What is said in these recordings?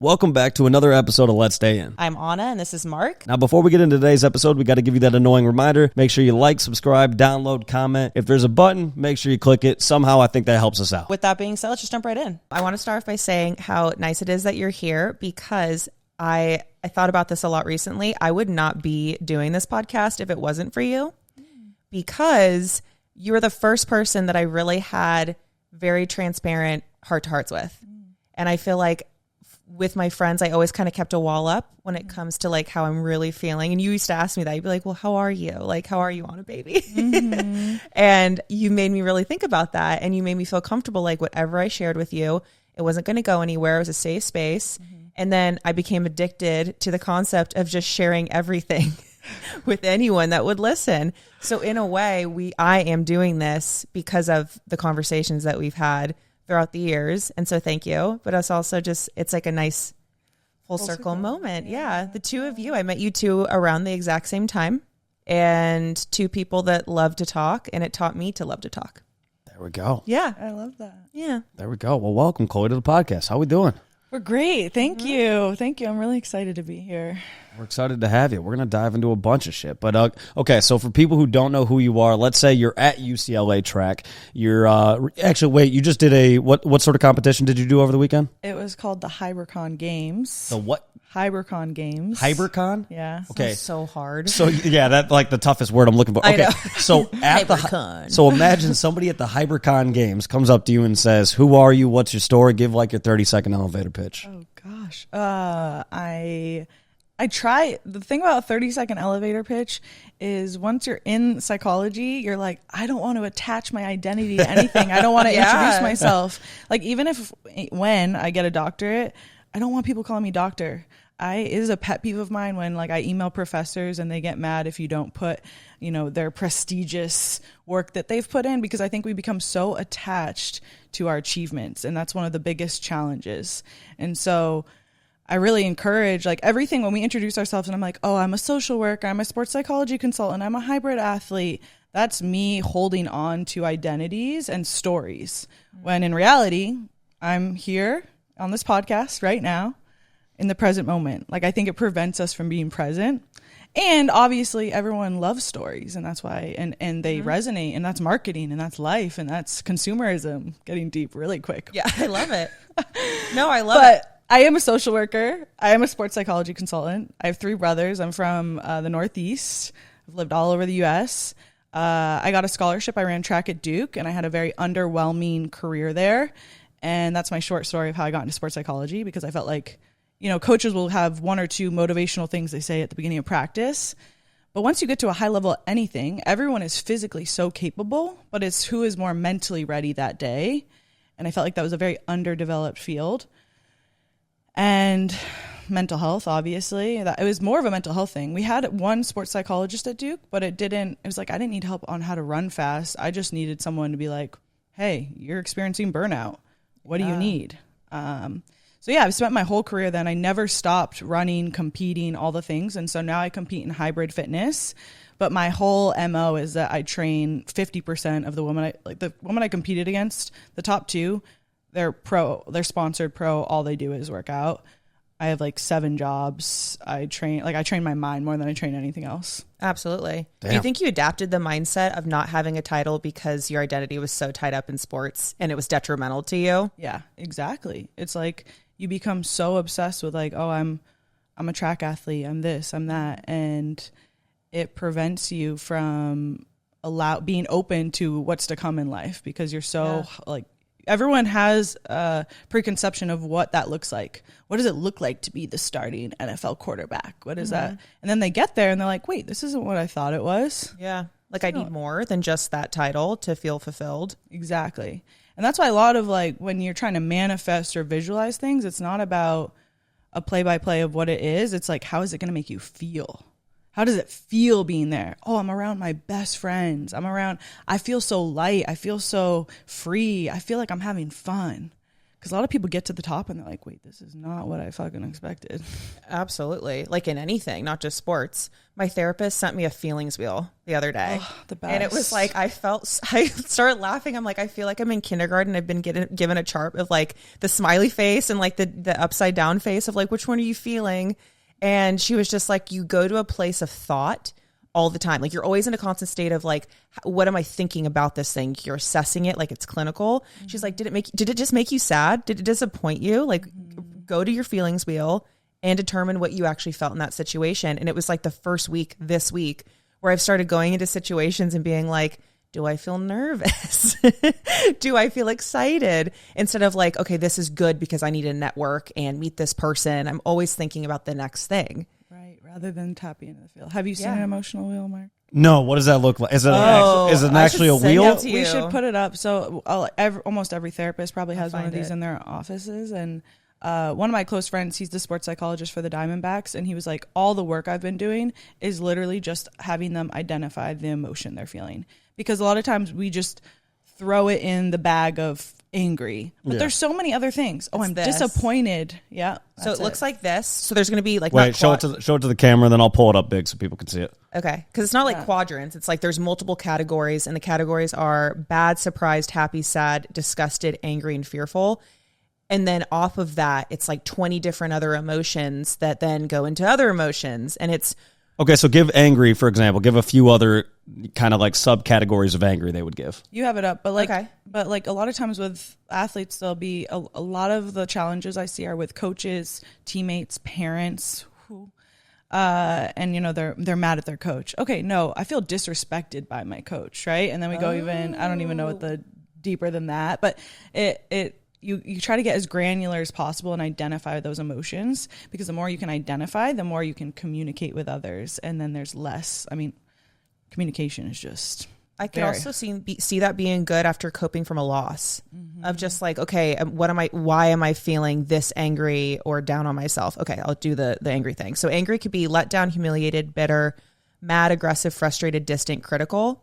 Welcome back to another episode of Let's Stay In. I'm Anna, and this is Mark. Now, before we get into today's episode, we got to give you that annoying reminder. Make sure you like, subscribe, download, comment. If there's a button, make sure you click it. Somehow, I think that helps us out. With that being said, let's just jump right in. I want to start off by saying how nice it is that you're here, because I thought about this a lot recently. I would not be doing this podcast if it wasn't for you, because you were the first person that I really had very transparent heart-to-hearts with. And I feel like with my friends, I always kind of kept a wall up when it comes to like how I'm really feeling. And you used to ask me that. You'd be like, well, how are you? Like, how are you on a baby? Mm-hmm. And you made me really think about that. And you made me feel comfortable. Like whatever I shared with you, it wasn't going to go anywhere. It was a safe space. Mm-hmm. And then I became addicted to the concept of just sharing everything with anyone that would listen. So in a way, I am doing this because of the conversations that we've had throughout the years. And so thank you. But it's also just, it's like a nice full circle moment. Yeah. The two of you, I met you two around the exact same time, and two people that love to talk, and it taught me to love to talk. There we go. Yeah. I love that. Yeah. There we go. Well, welcome, Chloé, to the podcast. How we doing? We're great. Thank you. Thank you. I'm really excited to be here. We're excited to have you. We're going to dive into a bunch of shit. But, okay, so for people who don't know who you are, let's say you're at UCLA track. You're, actually, wait, you just did what sort of competition did you do over the weekend? It was called the Hybercon Games. The what? Hybercon Games. Hybercon? Yeah. Okay. So hard. So, yeah, that's like the toughest word I'm looking for. Okay. So, at Hybercon. So imagine somebody at the Hybercon Games comes up to you and says, who are you? What's your story? Give like your 30-second elevator pitch. Oh, gosh. I try. The thing about a 30-second elevator pitch is once you're in psychology, you're like, I don't want to attach my identity to anything. I don't want to introduce myself. Like, even when I get a doctorate, I don't want people calling me doctor. It is a pet peeve of mine when like I email professors and they get mad if you don't put, their prestigious work that they've put in, because I think we become so attached to our achievements, and that's one of the biggest challenges. And so I really encourage like everything when we introduce ourselves, and I'm like, oh, I'm a social worker, I'm a sports psychology consultant, I'm a hybrid athlete. That's me holding on to identities and stories, when in reality, I'm here on this podcast right now in the present moment. Like, I think it prevents us from being present. And obviously everyone loves stories, and that's why, and they resonate, and that's marketing, and that's life, and that's consumerism. Getting deep really quick. Yeah, I love it. No, I love it. I am a social worker. I am a sports psychology consultant. I have 3 brothers. I'm from the Northeast. I've lived all over the U.S. I got a scholarship. I ran track at Duke, and I had a very underwhelming career there. And that's my short story of how I got into sports psychology, because I felt like, coaches will have 1 or 2 motivational things they say at the beginning of practice. But once you get to a high level of anything, everyone is physically so capable, but it's who is more mentally ready that day. And I felt like that was a very underdeveloped field. And mental health, obviously, it was more of a mental health thing. We had 1 sports psychologist at Duke, but it was like, I didn't need help on how to run fast. I just needed someone to be like, hey, you're experiencing burnout. What do you need? So yeah, I've spent my whole career then. I never stopped running, competing, all the things. And so now I compete in hybrid fitness. But my whole MO is that I train 50% of the women I competed against, the top 2, they're sponsored pro. All they do is work out. I have like 7 jobs. I train my mind more than I train anything else. Absolutely. Damn. Do you think you adapted the mindset of not having a title because your identity was so tied up in sports and it was detrimental to you? Yeah, exactly. It's like you become so obsessed with like, oh, I'm a track athlete, I'm this, I'm that, and it prevents you from being open to what's to come in life, because you're so like, everyone has a preconception of what that looks like. What does it look like to be the starting NFL quarterback? What is that? And then they get there and they're like, wait, this isn't what I thought it was. Yeah. Like, I need more than just that title to feel fulfilled. Exactly. And that's why a lot of like, when you're trying to manifest or visualize things, it's not about a play-by-play of what it is. It's like, how is it going to make you feel? How does it feel being there? Oh, I'm around my best friends. I feel so light. I feel so free. I feel like I'm having fun. Because a lot of people get to the top and they're like, wait, this is not what I fucking expected. Absolutely. Like in anything, not just sports. My therapist sent me a feelings wheel the other day. Oh, the best. And it was like, I started laughing. I'm like, I feel like I'm in kindergarten. I've been given a chart of like the smiley face and like the upside down face of like, which one are you feeling? And she was just like, you go to a place of thought all the time. Like you're always in a constant state of like, what am I thinking about this thing? You're assessing it like it's clinical. Mm-hmm. She's like, did it just make you sad? Did it disappoint you? Like go to your feelings wheel and determine what you actually felt in that situation. And it was like the first week this week where I've started going into situations and being like, do I feel nervous? Do I feel excited? Instead of like, okay, this is good because I need to network and meet this person. I'm always thinking about the next thing. Right, rather than tapping into the field. Have you seen an emotional wheel, Mark? No, what does that look like? Is it actually a wheel? We should put it up. So almost every therapist probably has one of these in their offices. And one of my close friends, he's the sports psychologist for the Diamondbacks. And he was like, all the work I've been doing is literally just having them identify the emotion they're feeling. Because a lot of times we just throw it in the bag of angry, but there's so many other things. I'm disappointed. Yeah. So it looks like this. So there's going to be like, wait, show it to the camera, then I'll pull it up big so people can see it. Okay. Because it's not like quadrants. It's like there's multiple categories, and the categories are bad, surprised, happy, sad, disgusted, angry, and fearful. And then off of that, it's like 20 different other emotions that then go into other emotions. And it's okay. So give angry, for example, give a few other kind of like subcategories of angry they would give. You have it up, but like a lot of times with athletes, there'll be a lot of the challenges I see are with coaches, teammates, parents, and you know they're mad at their coach. Okay, no, I feel disrespected by my coach, right? And then we go I don't even know what the deeper than that, but you try to get as granular as possible and identify those emotions, because the more you can identify, the more you can communicate with others, and then there's less. I mean, communication is just. I can also see that being good after coping from a loss, of just like, okay, why am I feeling this angry or down on myself? Okay, I'll do the angry thing. So angry could be let down, humiliated, bitter, mad, aggressive, frustrated, distant, critical.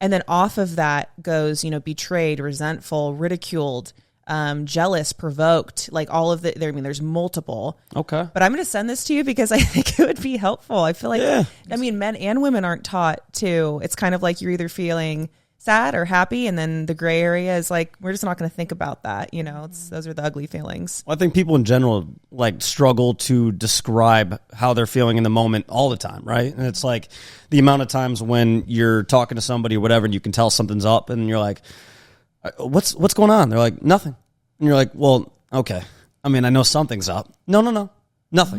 And then off of that goes, betrayed, resentful, ridiculed, jealous, provoked, like all of there's multiple. Okay. But I'm going to send this to you because I think it would be helpful. I feel like, men and women aren't taught to. It's kind of like you're either feeling sad or happy, and then the gray area is like, we're just not going to think about that. Those are the ugly feelings. Well, I think people in general like struggle to describe how they're feeling in the moment all the time, right? And it's like the amount of times when you're talking to somebody or whatever, and you can tell something's up, and you're like, what's going on? They're like, nothing. And you're like, well, okay. I mean, I know something's up. No, nothing.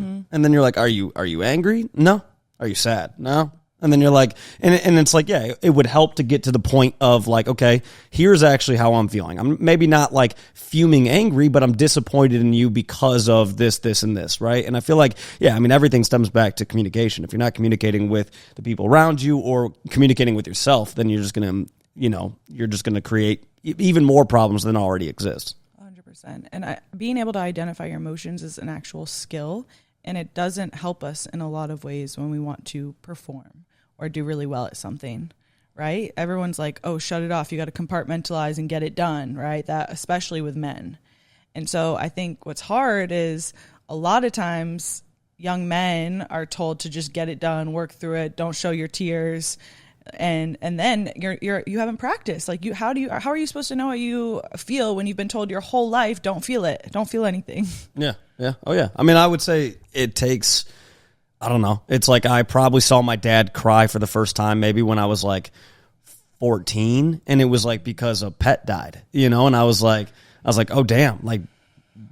Mm-hmm. And then you're like, are you angry? No. Are you sad? No. And then you're like, and it's like, yeah, it would help to get to the point of like, okay, here's actually how I'm feeling. I'm maybe not like fuming angry, but I'm disappointed in you because of this, and this, right? And I feel like, everything stems back to communication. If you're not communicating with the people around you or communicating with yourself, then you're just going to create even more problems than already exist. 100%. And being able to identify your emotions is an actual skill, and it doesn't help us in a lot of ways when we want to perform or do really well at something, right? Everyone's like, oh, shut it off. You got to compartmentalize and get it done, right? That especially with men. And so I think what's hard is a lot of times young men are told to just get it done, work through it, don't show your tears. And then you haven't practiced. Like how are you supposed to know how you feel when you've been told your whole life, don't feel it, don't feel anything? Yeah. Oh yeah. I mean, I would say it takes, I don't know. It's like I probably saw my dad cry for the first time maybe when I was like 14, and it was like because a pet died, and I was like, oh damn, like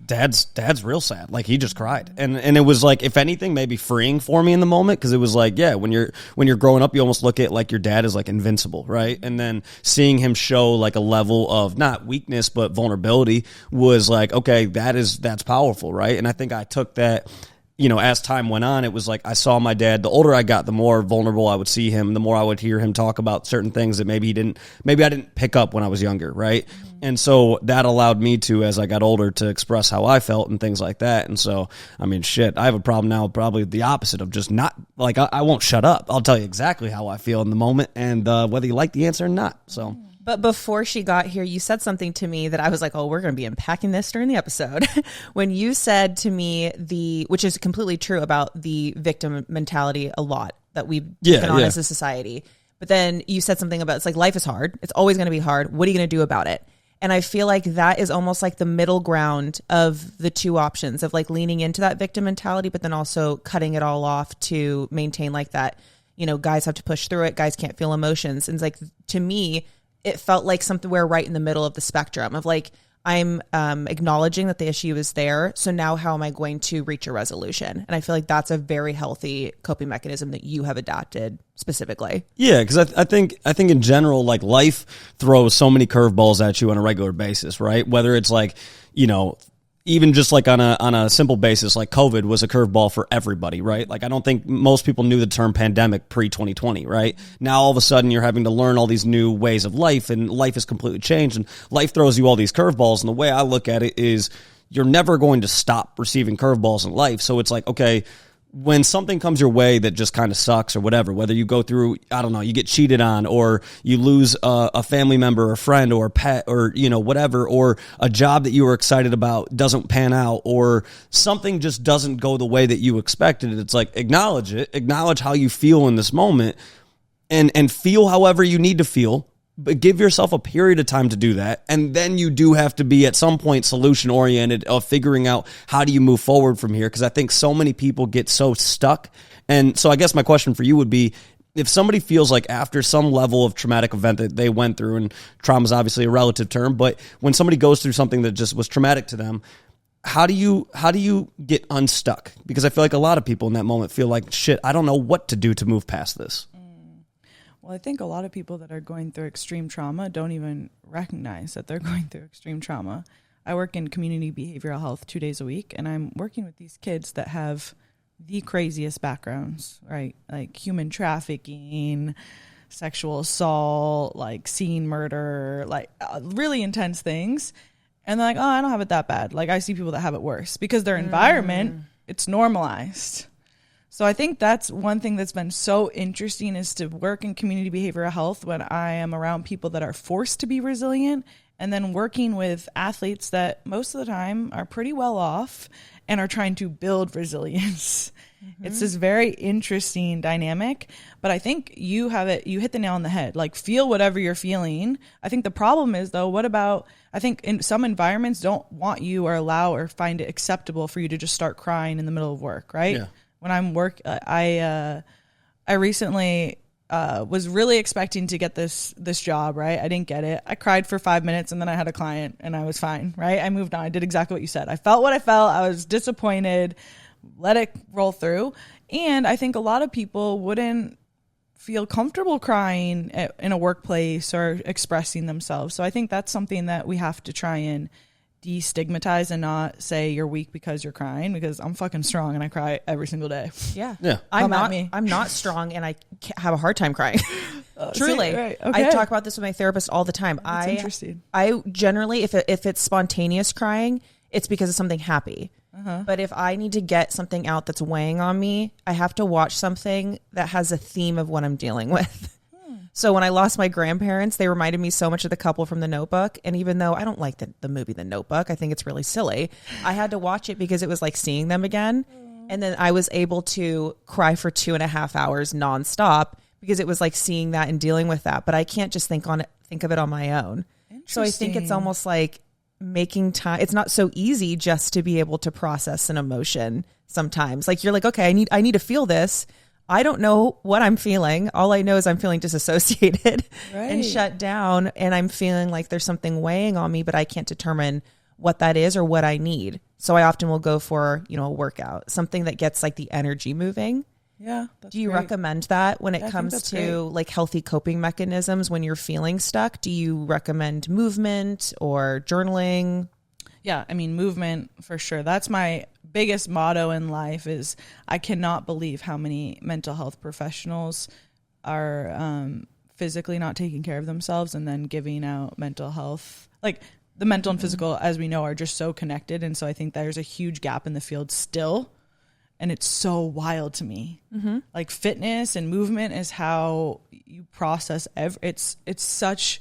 dad's real sad. Like he just cried. And it was like, if anything, maybe freeing for me in the moment. Cause it was like, yeah, when you're growing up, you almost look at like your dad as like invincible. Right. And then seeing him show like a level of not weakness, but vulnerability was like, okay, that's powerful. Right. And I think I took that, as time went on, it was like I saw my dad, the older I got, the more vulnerable I would see him, the more I would hear him talk about certain things that maybe I didn't pick up when I was younger, right? Mm-hmm. And so that allowed me to, as I got older, to express how I felt and things like that. And so, I mean, shit, I have a problem now, probably the opposite of just not, like, I won't shut up. I'll tell you exactly how I feel in the moment, and whether you like the answer or not. So But before she got here, you said something to me that I was like, oh, we're going to be unpacking this during the episode. When you said to me which is completely true about the victim mentality a lot that we've taken on as a society. But then you said something about, it's like, life is hard. It's always going to be hard. What are you going to do about it? And I feel like that is almost like the middle ground of the two options of like leaning into that victim mentality, but then also cutting it all off to maintain like that, you know, guys have to push through it. Guys can't feel emotions. And it's like, to me, it felt like something we're right in the middle of the spectrum of like, I'm acknowledging that the issue is there. So now how am I going to reach a resolution? And I feel like that's a very healthy coping mechanism that you have adapted specifically. Yeah, because I think in general, like life throws so many curveballs at you on a regular basis, right? Whether it's like, you know, even just like on a simple basis, like COVID was a curveball for everybody, right? Like I don't think most people knew the term pandemic pre-2020, right? Now all of a sudden you're having to learn all these new ways of life, and life has completely changed, and life throws you all these curveballs. And the way I look at it is you're never going to stop receiving curveballs in life. So it's like, okay, when something comes your way that just kind of sucks or whatever, whether you go through, I don't know, you get cheated on, or you lose a family member or friend or a pet, or, you know, whatever, or a job that you were excited about doesn't pan out, or something just doesn't go the way that you expected it. It's like, acknowledge it, acknowledge how you feel in this moment, and feel however you need to feel. But give yourself a period of time to do that. And then you do have to be at some point solution oriented of figuring out how do you move forward from here. Because I think so many people get so stuck. And so I guess my question for you would be, if somebody feels like after some level of traumatic event that they went through, and trauma is obviously a relative term, but when somebody goes through something that just was traumatic to them, how do you get unstuck? Because I feel like a lot of people in that moment feel like, shit, I don't know what to do to move past this. Well, I think a lot of people that are going through extreme trauma don't even recognize that they're going through extreme trauma. I work in community behavioral health 2 days a week, and I'm working with these kids that have the craziest backgrounds, right? Like human trafficking, sexual assault, like scene murder, like really intense things. And they're like, oh, I don't have it that bad. Like I see people that have it worse because their environment, it's normalized. So I think that's one thing that's been so interesting, is to work in community behavioral health when I am around people that are forced to be resilient, and then working with athletes that most of the time are pretty well off and are trying to build resilience. Mm-hmm. It's this very interesting dynamic, but I think you hit the nail on the head. Like, feel whatever you're feeling. I think the problem is, though, I think in some environments don't want you or allow or find it acceptable for you to just start crying in the middle of work, right? Yeah. When I'm I recently was really expecting to get this job, right? I didn't get it. I cried for 5 minutes, and then I had a client, and I was fine, right? I moved on. I did exactly what you said. I felt what I felt. I was disappointed, let it roll through. And I think a lot of people wouldn't feel comfortable crying in a workplace or expressing themselves. So I think that's something that we have to try and destigmatize, and not say you're weak because you're crying, because I'm fucking strong and I cry every single day. Yeah. I'm not strong, and I have a hard time crying. Truly. See, right. Okay. I talk about this with my therapist all the time. That's interesting. I generally, if it's spontaneous crying, it's because of something happy. But if I need to get something out that's weighing on me, I have to watch something that has a theme of what I'm dealing with. So when I lost my grandparents, they reminded me so much of the couple from The Notebook. And even though I don't like the movie The Notebook, I think it's really silly, I had to watch it because it was like seeing them again. And then I was able to cry for 2.5 hours nonstop, because it was like seeing that and dealing with that. But I can't just think of it on my own. So I think it's almost like making time. It's not so easy just to be able to process an emotion sometimes. Like, you're like, okay, I need to feel this. I don't know what I'm feeling. All I know is I'm feeling disassociated and shut down, and I'm feeling like there's something weighing on me, but I can't determine what that is or what I need. So I often will go for, a workout, something that gets like the energy moving. Yeah. Do you recommend that when it comes to like healthy coping mechanisms when you're feeling stuck? Do you recommend movement or journaling? Yeah, I mean, movement for sure. That's my biggest motto in life. Is I cannot believe how many mental health professionals are physically not taking care of themselves, and then giving out mental health. Like, the mental and physical, as we know, are just so connected. And so I think there's a huge gap in the field still. And it's so wild to me. Like, fitness and movement is how you process it's such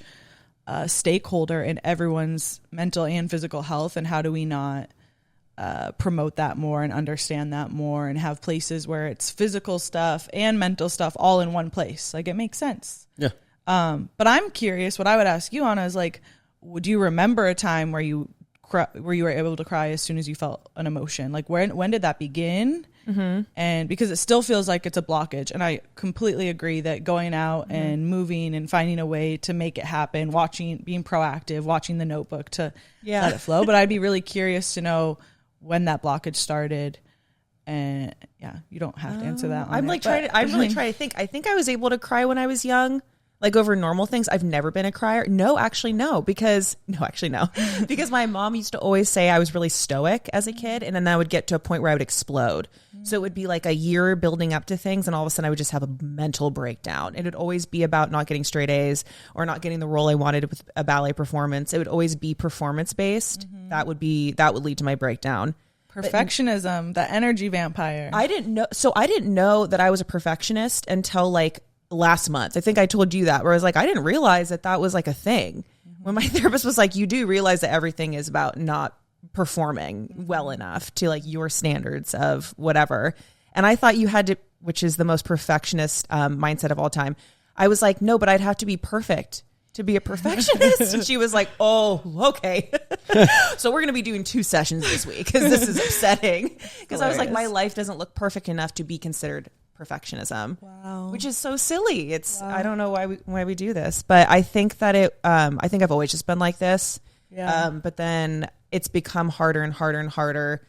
stakeholder in everyone's mental and physical health, and how do we not promote that more and understand that more and have places where it's physical stuff and mental stuff all in one place? Like, it makes sense. Yeah. But I'm curious, what I would ask you, Anna, is like, would you remember a time where you were able to cry as soon as you felt an emotion? Like, when did that begin? Mm-hmm. And because it still feels like it's a blockage. And I completely agree that going out and moving and finding a way to make it happen, being proactive, watching The Notebook to let it flow. But I'd be really curious to know when that blockage started. And you don't have to answer that. I'm really trying to think. I think I was able to cry when I was young, like over normal things. I've never been a crier. No, because my mom used to always say I was really stoic as a kid. And then I would get to a point where I would explode. So it would be like a year building up to things. And all of a sudden I would just have a mental breakdown. It would always be about not getting straight A's or not getting the role I wanted with a ballet performance. It would always be performance based. That would lead to my breakdown. Perfectionism, the energy vampire. I didn't know that I was a perfectionist until like last month. I think I told you that, where I was like, I didn't realize that was like a thing. When my therapist was like, you do realize that everything is about not performing well enough to like your standards of whatever. And I thought you had to, which is the most perfectionist mindset of all time. I was like, no, but I'd have to be perfect to be a perfectionist. And she was like, oh, okay. So we're going to be doing 2 sessions this week because this is upsetting. Because I was like, my life doesn't look perfect enough to be considered perfectionism. Wow. Which is so silly. I don't know why we do this, but I think that I think I've always just been like this. Yeah. But then it's become harder and harder and harder.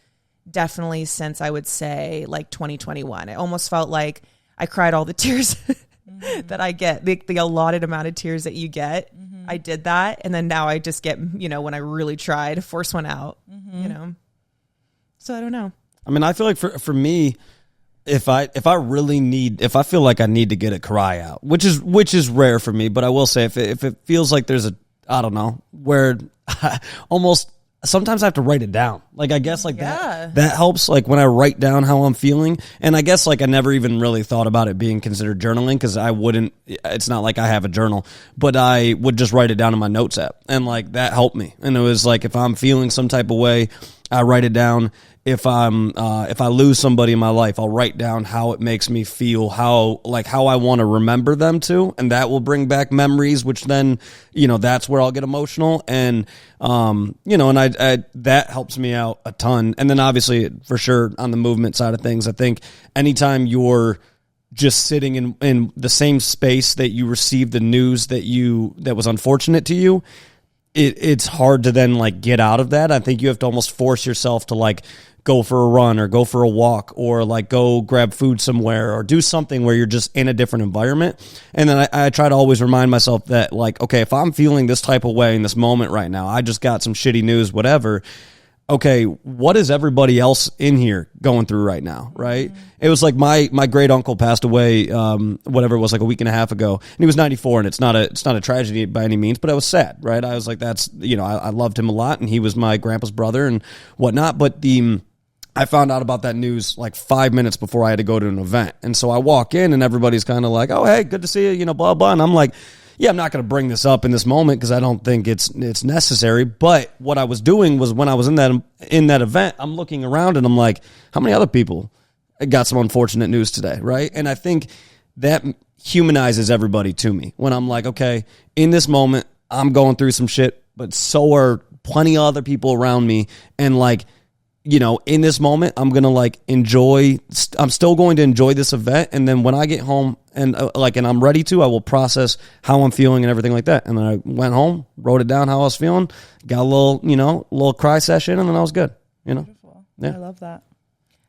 Definitely since I would say like 2021. It almost felt like I cried all the tears that I get, the allotted amount of tears that you get. I did that. And then now I just get, when I really try to force one out, so I don't know. I mean, I feel like for me, if I feel like I need to get a cry out, which is rare for me, but I will say if it feels like there's I don't know, where almost sometimes I have to write it down. Like, I guess like that helps, like when I write down how I'm feeling. And I guess like I never even really thought about it being considered journaling, because it's not like I have a journal, but I would just write it down in my notes app. And like that helped me. And it was like, if I'm feeling some type of way, I write it down. If I lose somebody in my life, I'll write down how it makes me feel, how I want to remember them to, and that will bring back memories, which then, that's where I'll get emotional. And, and I that helps me out a ton. And then obviously, for sure, on the movement side of things, I think anytime you're just sitting in the same space that you received the news that was unfortunate to you, it's hard to then like get out of that. I think you have to almost force yourself to like go for a run or go for a walk or like go grab food somewhere or do something where you're just in a different environment. And then I try to always remind myself that like, okay, if I'm feeling this type of way in this moment right now, I just got some shitty news, whatever. Okay, what is everybody else in here going through right now, right? Mm-hmm. It was like my great uncle passed away, whatever it was, like a week and a half ago, and he was 94, and it's not a tragedy by any means, but I was sad, right? I was like, that's, I loved him a lot, and he was my grandpa's brother and whatnot, but I found out about that news like 5 minutes before I had to go to an event, and so I walk in, and everybody's kind of like, oh, hey, good to see you, blah, blah, and I'm like, yeah, I'm not going to bring this up in this moment because I don't think it's necessary. But what I was doing was, when I was in that event, I'm looking around and I'm like, how many other people got some unfortunate news today, right? And I think that humanizes everybody to me when I'm like, okay, in this moment, I'm going through some shit, but so are plenty of other people around me. And like, in this moment, I'm going to like I'm still going to enjoy this event. And then when I get home and I'm ready to, I will process how I'm feeling and everything like that. And then I went home, wrote it down how I was feeling, got a little cry session, and then I was good, Beautiful. Yeah. I love that.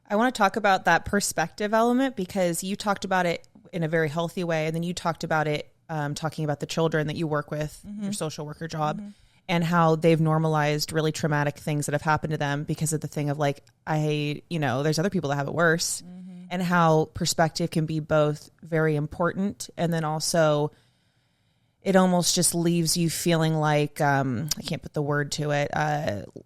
I want to talk about that perspective element, because you talked about it in a very healthy way. And then you talked about it, talking about the children that you work with, your social worker job. And how they've normalized really traumatic things that have happened to them because of the thing of like, there's other people that have it worse, and how perspective can be both very important. And then also it almost just leaves you feeling like, I can't put the word to it,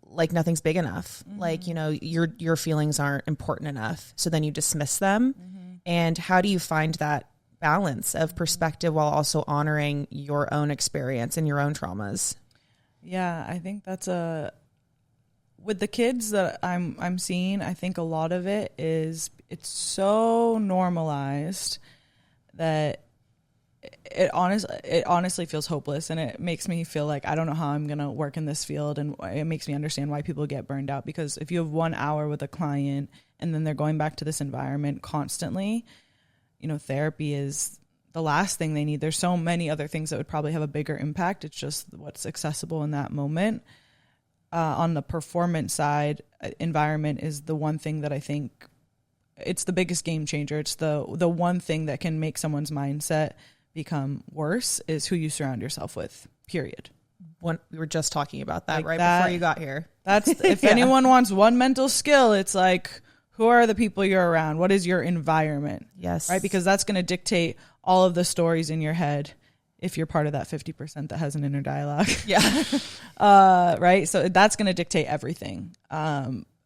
like nothing's big enough. Like, your feelings aren't important enough. So then you dismiss them. And how do you find that balance of perspective while also honoring your own experience and your own traumas. Yeah, I think that's with the kids that I'm seeing, I think a lot of it is it's so normalized that it honestly feels hopeless, and it makes me feel like I don't know how I'm going to work in this field, and it makes me understand why people get burned out, because if you have 1 hour with a client and then they're going back to this environment constantly, therapy is the last thing they need. There's so many other things that would probably have a bigger impact. It's just what's accessible in that moment. On the performance side, environment is the one thing that I think it's the biggest game changer. It's the one thing that can make someone's mindset become worse is who you surround yourself with, period. We were just talking about that before you got here. That's if anyone wants one mental skill, it's like, who are the people you're around? What is your environment? Yes. Right? Because that's going to dictate all of the stories in your head if you're part of that 50% that has an inner dialogue. Yeah. Right? So that's going to dictate everything.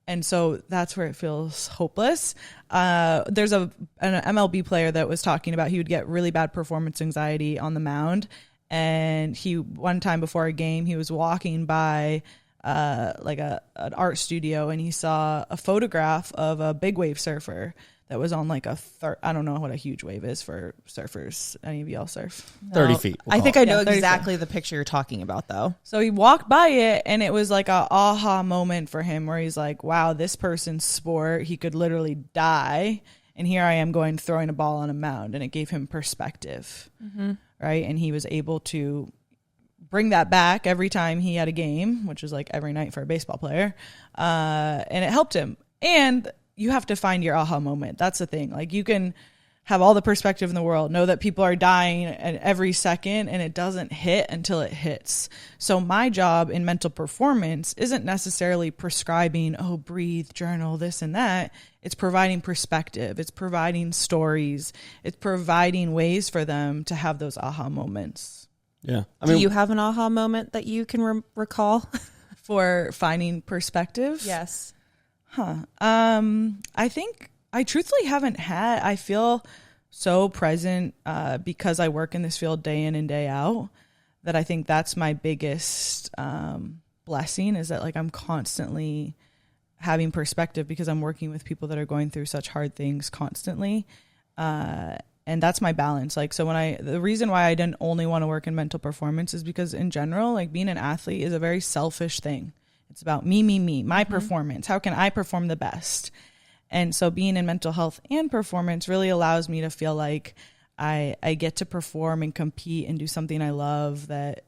And so that's where it feels hopeless. There's an MLB player that was talking about he would get really bad performance anxiety on the mound. And one time before a game, he was walking by an art studio, and he saw a photograph of a big wave surfer that was on like I don't know what a huge wave is for surfers. Any of y'all surf? 30 feet. I think I know 30 exactly the picture you're talking about, though. So he walked by it, and it was like a aha moment for him where he's like, wow, this person's sport, he could literally die. And here I am throwing a ball on a mound, and it gave him perspective. Mm-hmm. Right. And he was able to bring that back every time he had a game, which is like every night for a baseball player. And it helped him. And you have to find your aha moment. That's the thing. Like, you can have all the perspective in the world, know that people are dying at every second, and it doesn't hit until it hits. So my job in mental performance isn't necessarily prescribing, breathe, journal, this and that. It's providing perspective. It's providing stories. It's providing ways for them to have those aha moments. Yeah. Do you have an aha moment that you can recall? For finding perspective? Yes. I think I truthfully haven't had. I feel so present because I work in this field day in and day out, that I think that's my biggest blessing, is that like I'm constantly having perspective because I'm working with people that are going through such hard things constantly. And that's my balance. Like, so the reason why I didn't only want to work in mental performance is because in general, like, being an athlete is a very selfish thing. It's about me, my performance. How can I perform the best? And so being in mental health and performance really allows me to feel like I get to perform and compete and do something I love that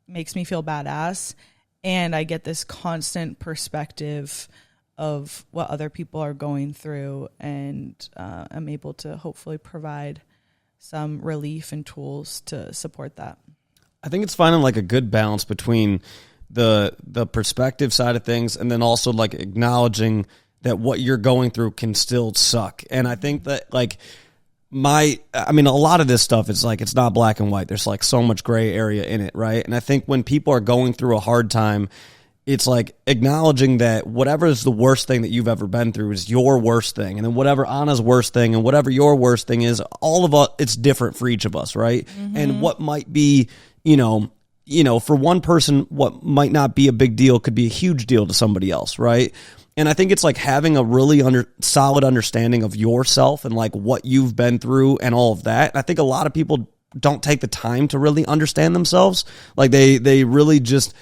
makes me feel badass. And I get this constant perspective of what other people are going through, and I'm able to hopefully provide some relief and tools to support that. I think it's finding like a good balance between the perspective side of things, and then also like acknowledging that what you're going through can still suck. And I think that like a lot of this stuff is like, it's not black and white. There's like so much gray area in it, right? And I think when people are going through a hard time, it's like acknowledging that whatever is the worst thing that you've ever been through is your worst thing. And then whatever Anna's worst thing and whatever your worst thing is, all of us, it's different for each of us, right? Mm-hmm. And what might be, for one person, what might not be a big deal could be a huge deal to somebody else, right? And I think it's like having a really solid understanding of yourself and like what you've been through and all of that. And I think a lot of people don't take the time to really understand themselves. Like they really just,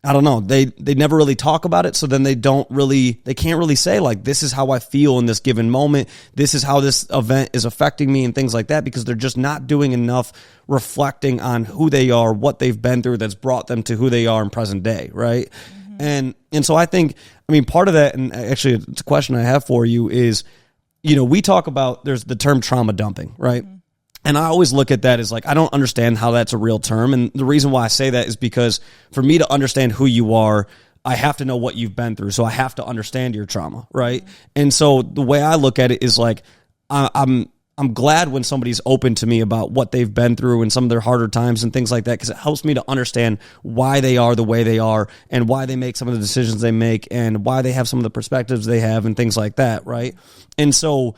I don't know, they never really talk about it. So then they can't really say like, this is how I feel in this given moment. This is how this event is affecting me and things like that, because they're just not doing enough reflecting on who they are, what they've been through that's brought them to who they are in present day. Right. Mm-hmm. And so I think, part of that, and actually it's a question I have for you is, we talk about, there's the term trauma dumping, right? Mm-hmm. And I always look at that as like, I don't understand how that's a real term. And the reason why I say that is because for me to understand who you are, I have to know what you've been through. So I have to understand your trauma, right? Mm-hmm. And so the way I look at it is like, I'm glad when somebody's open to me about what they've been through and some of their harder times and things like that, because it helps me to understand why they are the way they are and why they make some of the decisions they make and why they have some of the perspectives they have and things like that, right? And so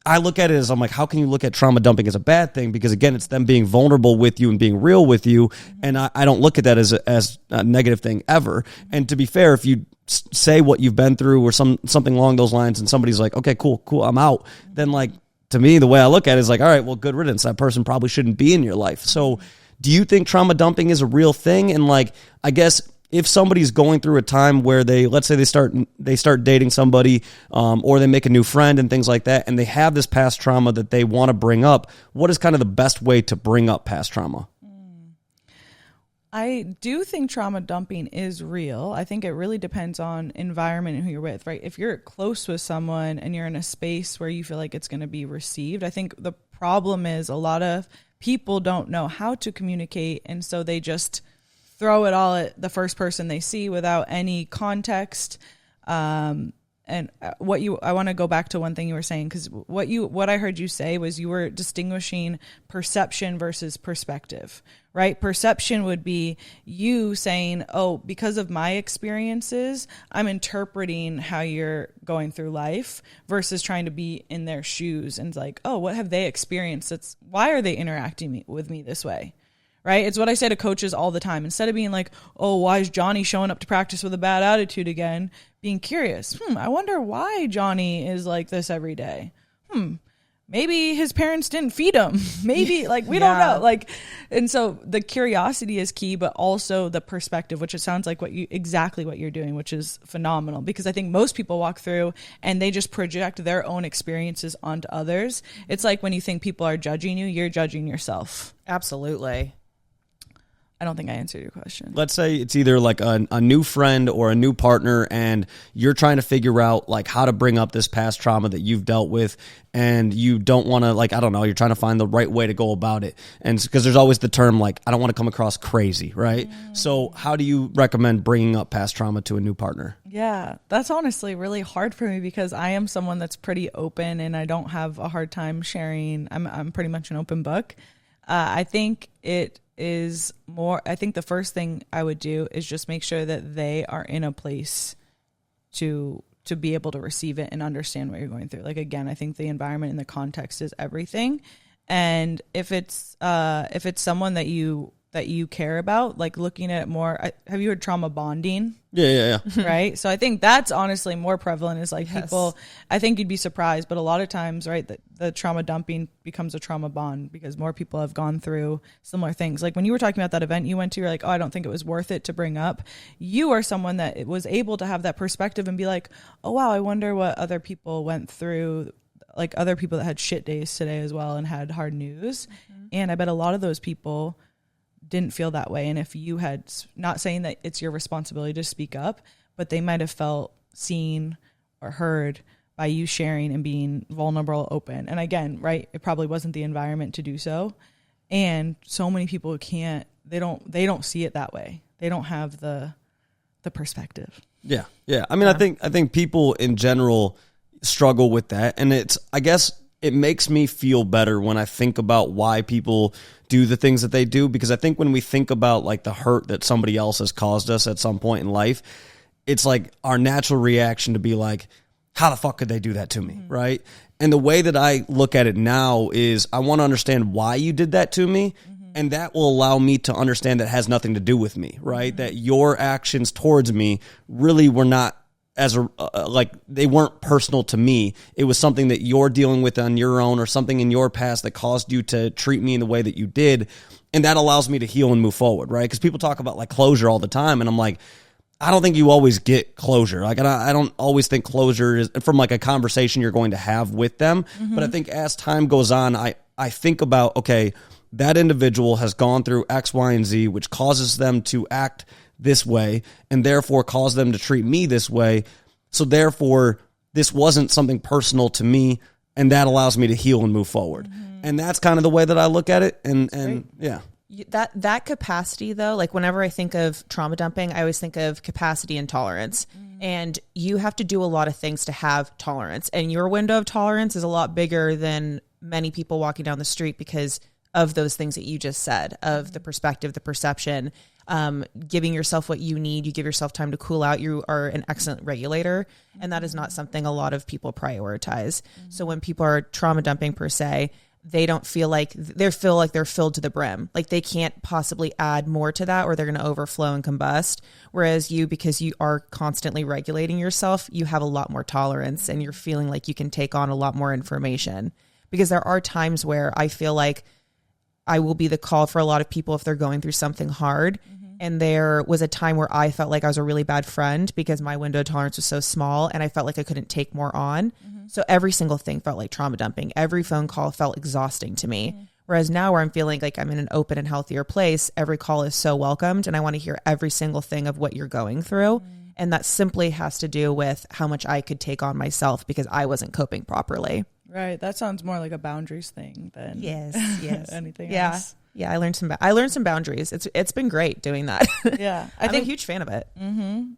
I look at it as, I'm like, how can you look at trauma dumping as a bad thing? Because again, it's them being vulnerable with you and being real with you. And I don't look at that as a negative thing ever. And to be fair, if you say what you've been through or something along those lines and somebody's like, okay, cool, I'm out, then like, to me, the way I look at it is like, all right, well, good riddance. That person probably shouldn't be in your life. So do you think trauma dumping is a real thing? And like, I guess if somebody's going through a time where let's say they start dating somebody, or they make a new friend and things like that, and they have this past trauma that they want to bring up, what is kind of the best way to bring up past trauma? I do think trauma dumping is real. I think it really depends on environment and who you're with, right? If you're close with someone and you're in a space where you feel like it's going to be received, I think the problem is a lot of people don't know how to communicate, and so they just throw it all at the first person they see without any context. And I want to go back to one thing you were saying, because what I heard you say was you were distinguishing perception versus perspective, right? Perception would be you saying, oh, because of my experiences, I'm interpreting how you're going through life, versus trying to be in their shoes and like, oh, what have they experienced? Why are they interacting with me this way? Right? It's what I say to coaches all the time. Instead of being like, oh, why is Johnny showing up to practice with a bad attitude again? Being curious. I wonder why Johnny is like this every day. Maybe his parents didn't feed him. Maybe we don't know. And so the curiosity is key, but also the perspective, which it sounds like exactly what you're doing, which is phenomenal, because I think most people walk through and they just project their own experiences onto others. It's like when you think people are judging you, you're judging yourself. Absolutely. I don't think I answered your question. Let's say it's either like a new friend or a new partner, and you're trying to figure out like how to bring up this past trauma that you've dealt with, and you don't want to, like, I don't know, you're trying to find the right way to go about it. And because there's always the term like, I don't want to come across crazy, right? So how do you recommend bringing up past trauma to a new partner? Yeah, that's honestly really hard for me, because I am someone that's pretty open and I don't have a hard time sharing. I'm pretty much an open book. I think it is more, I think the first thing I would do is just make sure that they are in a place to be able to receive it and understand what you're going through. Like, again, I think the environment and the context is everything. And if it's someone that you care about, like looking at it more, have you heard trauma bonding? Yeah. Right. So I think that's honestly more prevalent, is like people, I think you'd be surprised, but a lot of times, right, that the trauma dumping becomes a trauma bond because more people have gone through similar things. Like when you were talking about that event you went to, you're like, oh, I don't think it was worth it to bring up. You are someone that was able to have that perspective and be like, oh, wow, I wonder what other people went through, like other people that had shit days today as well and had hard news. And I bet a lot of those people didn't feel that way. And if you had, not saying that it's your responsibility to speak up, but they might have felt seen or heard by you sharing and being vulnerable, open. And again, right, it probably wasn't the environment to do so. And so many people they don't see it that way. They don't have the perspective. Yeah. I mean, I think people in general struggle with that. And I guess it makes me feel better when I think about why people do the things that they do, because I think when we think about like the hurt that somebody else has caused us at some point in life, it's like our natural reaction to be like, how the fuck could they do that to me, right? And the way that I look at it now is I want to understand why you did that to me, and that will allow me to understand that it has nothing to do with me, right? That your actions towards me really were not like they weren't personal to me. It was something that you're dealing with on your own, or something in your past that caused you to treat me in the way that you did. And that allows me to heal and move forward, right? Because people talk about like closure all the time, and I'm like, I don't think you always get closure. Like, I don't always think closure is from like a conversation you're going to have with them. But I think as time goes on, I think about, okay, that individual has gone through X, Y, and Z, which causes them to act this way, and therefore cause them to treat me this way. So therefore, this wasn't something personal to me, and that allows me to heal and move forward. And that's kind of the way that I look at it. And yeah. That capacity, though, like whenever I think of trauma dumping, I always think of capacity and tolerance. And you have to do a lot of things to have tolerance. And your window of tolerance is a lot bigger than many people walking down the street, because of those things that you just said, of the perspective, the perception, giving yourself what you need. You give yourself time to cool out. You are an excellent regulator. And that is not something a lot of people prioritize. So when people are trauma dumping per se, they don't feel like they're filled to the brim. Like they can't possibly add more to that or they're going to overflow and combust. Whereas you, because you are constantly regulating yourself, you have a lot more tolerance and you're feeling like you can take on a lot more information. Because there are times where I feel like I will be the call for a lot of people if they're going through something hard. And there was a time where I felt like I was a really bad friend because my window of tolerance was so small and I felt like I couldn't take more on. So every single thing felt like trauma dumping. Every phone call felt exhausting to me. Whereas now where I'm feeling like I'm in an open and healthier place, every call is so welcomed and I want to hear every single thing of what you're going through. And that simply has to do with how much I could take on myself because I wasn't coping properly. Right. That sounds more like a boundaries thing than yes. anything else. Yeah, I learned some boundaries. It's been great doing that. Yeah, I'm a huge fan of it.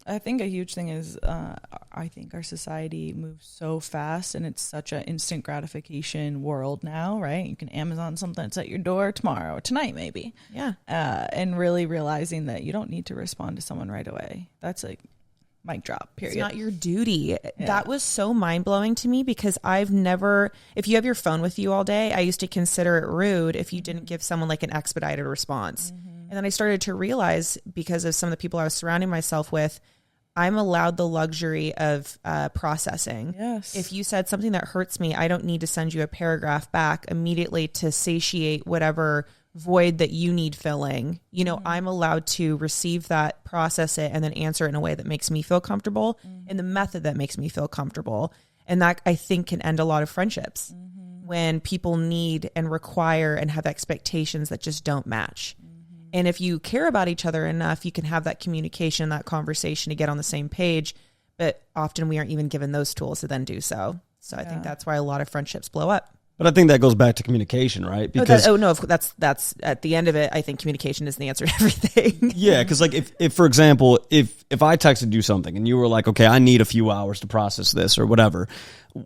I think a huge thing is I think our society moves so fast and it's such an instant gratification world now, right? You can Amazon something that's at your door tomorrow or tonight maybe. Yeah. And really realizing that you don't need to respond to someone right away. That's like mic drop, period. It's not your duty. Yeah. That was so mind-blowing to me because I've never, if you have your phone with you all day, I used to consider it rude if you didn't give someone like an expedited response. And then I started to realize because of some of the people I was surrounding myself with, I'm allowed the luxury of processing. Yes. If you said something that hurts me, I don't need to send you a paragraph back immediately to satiate whatever void that you need filling. You know, I'm allowed to receive that, process it, and then answer it in a way that makes me feel comfortable in the method that makes me feel comfortable. And that I think can end a lot of friendships when people need and require and have expectations that just don't match. And if you care about each other enough, you can have that communication, that conversation to get on the same page. But often we aren't even given those tools to then do so. So I think that's why a lot of friendships blow up. But I think that goes back to communication, right? Because that's at the end of it. I think communication is the answer to everything. Yeah, because like if for example, if I texted you something and you were like, okay, I need a few hours to process this or whatever,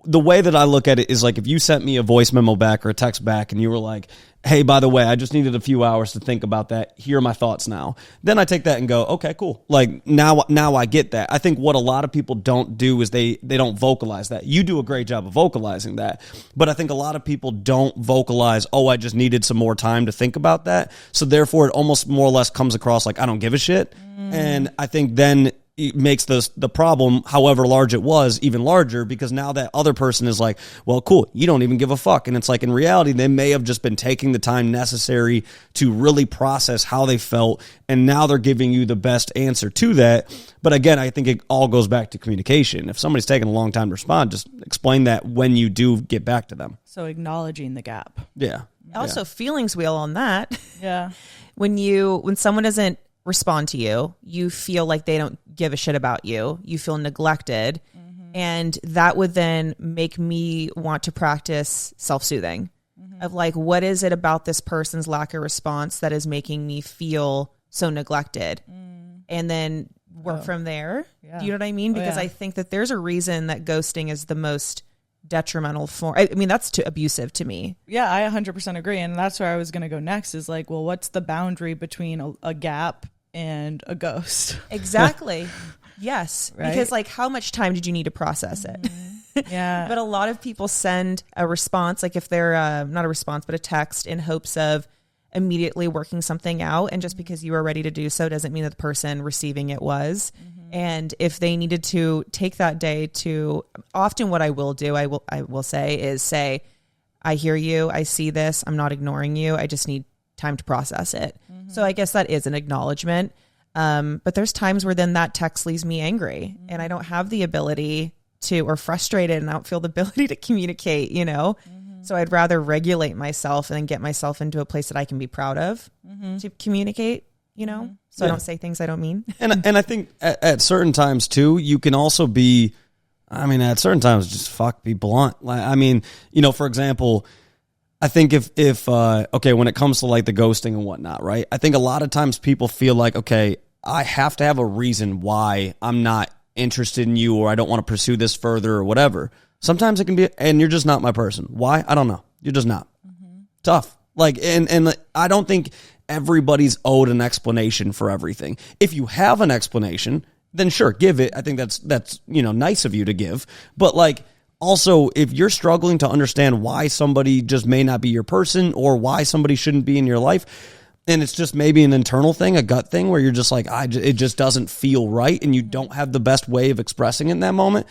the way that I look at it is like if you sent me a voice memo back or a text back and you were like, hey, by the way, I just needed a few hours to think about that. Here are my thoughts now. Then I take that and go, okay, cool. Like now I get that. I think what a lot of people don't do is they don't vocalize that. You do a great job of vocalizing that. But I think a lot of people don't vocalize, oh, I just needed some more time to think about that. So therefore it almost more or less comes across like I don't give a shit. And I think then it makes the problem, however large it was, even larger because now that other person is like, well, cool, you don't even give a fuck. And it's like in reality, they may have just been taking the time necessary to really process how they felt. And now they're giving you the best answer to that. But again, I think it all goes back to communication. If somebody's taking a long time to respond, just explain that when you do get back to them. So acknowledging the gap. Yeah. Also, feelings wheel on that. Yeah. When someone doesn't respond to you, you feel like they don't give a shit about you. You feel neglected. And that would then make me want to practice self-soothing of like, what is it about this person's lack of response that is making me feel so neglected? And then work from there. Yeah. Do you know what I mean? Because I think that there's a reason that ghosting is the most detrimental form. I mean, that's too abusive to me. Yeah, I 100% agree. And that's where I was going to go next is like, well, what's the boundary between a gap and a ghost? Exactly. Yes. Right? Because like how much time did you need to process it? Yeah. But a lot of people send a response, like if they're not a response, but a text in hopes of immediately working something out. And just because you were ready to do so doesn't mean that the person receiving it was. And if they needed to take that day to, often what I will do, I will say, I hear you. I see this. I'm not ignoring you. I just need time to process it. So I guess that is an acknowledgement. But there's times where then that text leaves me angry and I don't have the ability to, or frustrated, and I don't feel the ability to communicate, you know? So I'd rather regulate myself and then get myself into a place that I can be proud of to communicate, you know? So I don't say things I don't mean. And I think at certain times too, you can also be, I mean, at certain times just be blunt. Like, I mean, you know, for example, I think if when it comes to like the ghosting and whatnot, right? I think a lot of times people feel like, okay, I have to have a reason why I'm not interested in you or I don't want to pursue this further or whatever. Sometimes it can be, and you're just not my person. Why? I don't know. You're just not. Tough. Like, and I don't think everybody's owed an explanation for everything. If you have an explanation, then sure, give it. I think that's nice of you to give. But like, also, if you're struggling to understand why somebody just may not be your person or why somebody shouldn't be in your life, and it's just maybe an internal thing, a gut thing where you're just like, it just doesn't feel right, and you don't have the best way of expressing it in that moment,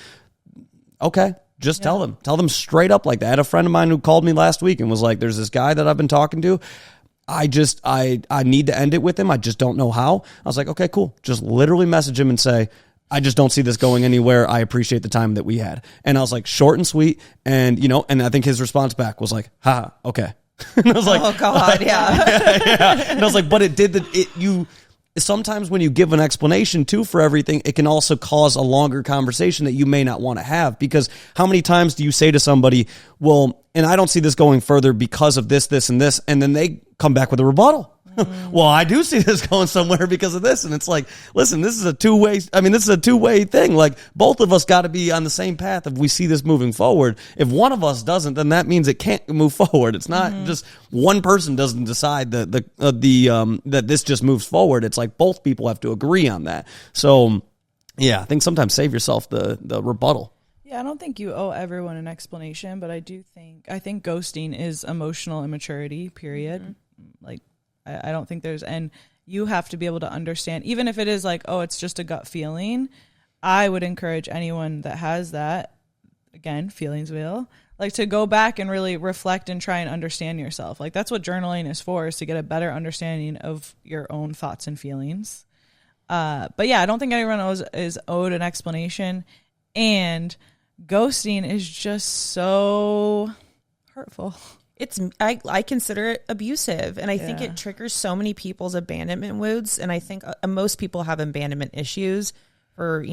okay, just tell them straight up like that. I had a friend of mine who called me last week and was like, there's this guy that I've been talking to. I need to end it with him. I just don't know how. I was like, okay, cool. Just literally message him and say, I just don't see this going anywhere. I appreciate the time that we had. And I was like, short and sweet. And, and I think his response back was like, haha, okay. And I was like, oh God, yeah. And I was like, but sometimes when you give an explanation too for everything, it can also cause a longer conversation that you may not want to have, because how many times do you say to somebody, well, and I don't see this going further because of this, this, and this, and then they come back with a rebuttal. Well, I do see this going somewhere because of this. And it's like, listen, this is a two-way thing. Like, both of us got to be on the same path if we see this moving forward. If one of us doesn't, then that means it can't move forward. It's not just one person doesn't decide that this just moves forward. It's like both people have to agree on that. So, yeah, I think sometimes save yourself the rebuttal. Yeah, I don't think you owe everyone an explanation, but I think ghosting is emotional immaturity, period. Like, I don't think and you have to be able to understand, even if it is like, oh, it's just a gut feeling. I would encourage anyone that has that, again, feelings wheel, like, to go back and really reflect and try and understand yourself. Like, that's what journaling is for, is to get a better understanding of your own thoughts and feelings. But yeah, I don't think anyone is owed an explanation, and ghosting is just so hurtful. I consider it abusive, and I think it triggers so many people's abandonment wounds. And I think most people have abandonment issues for,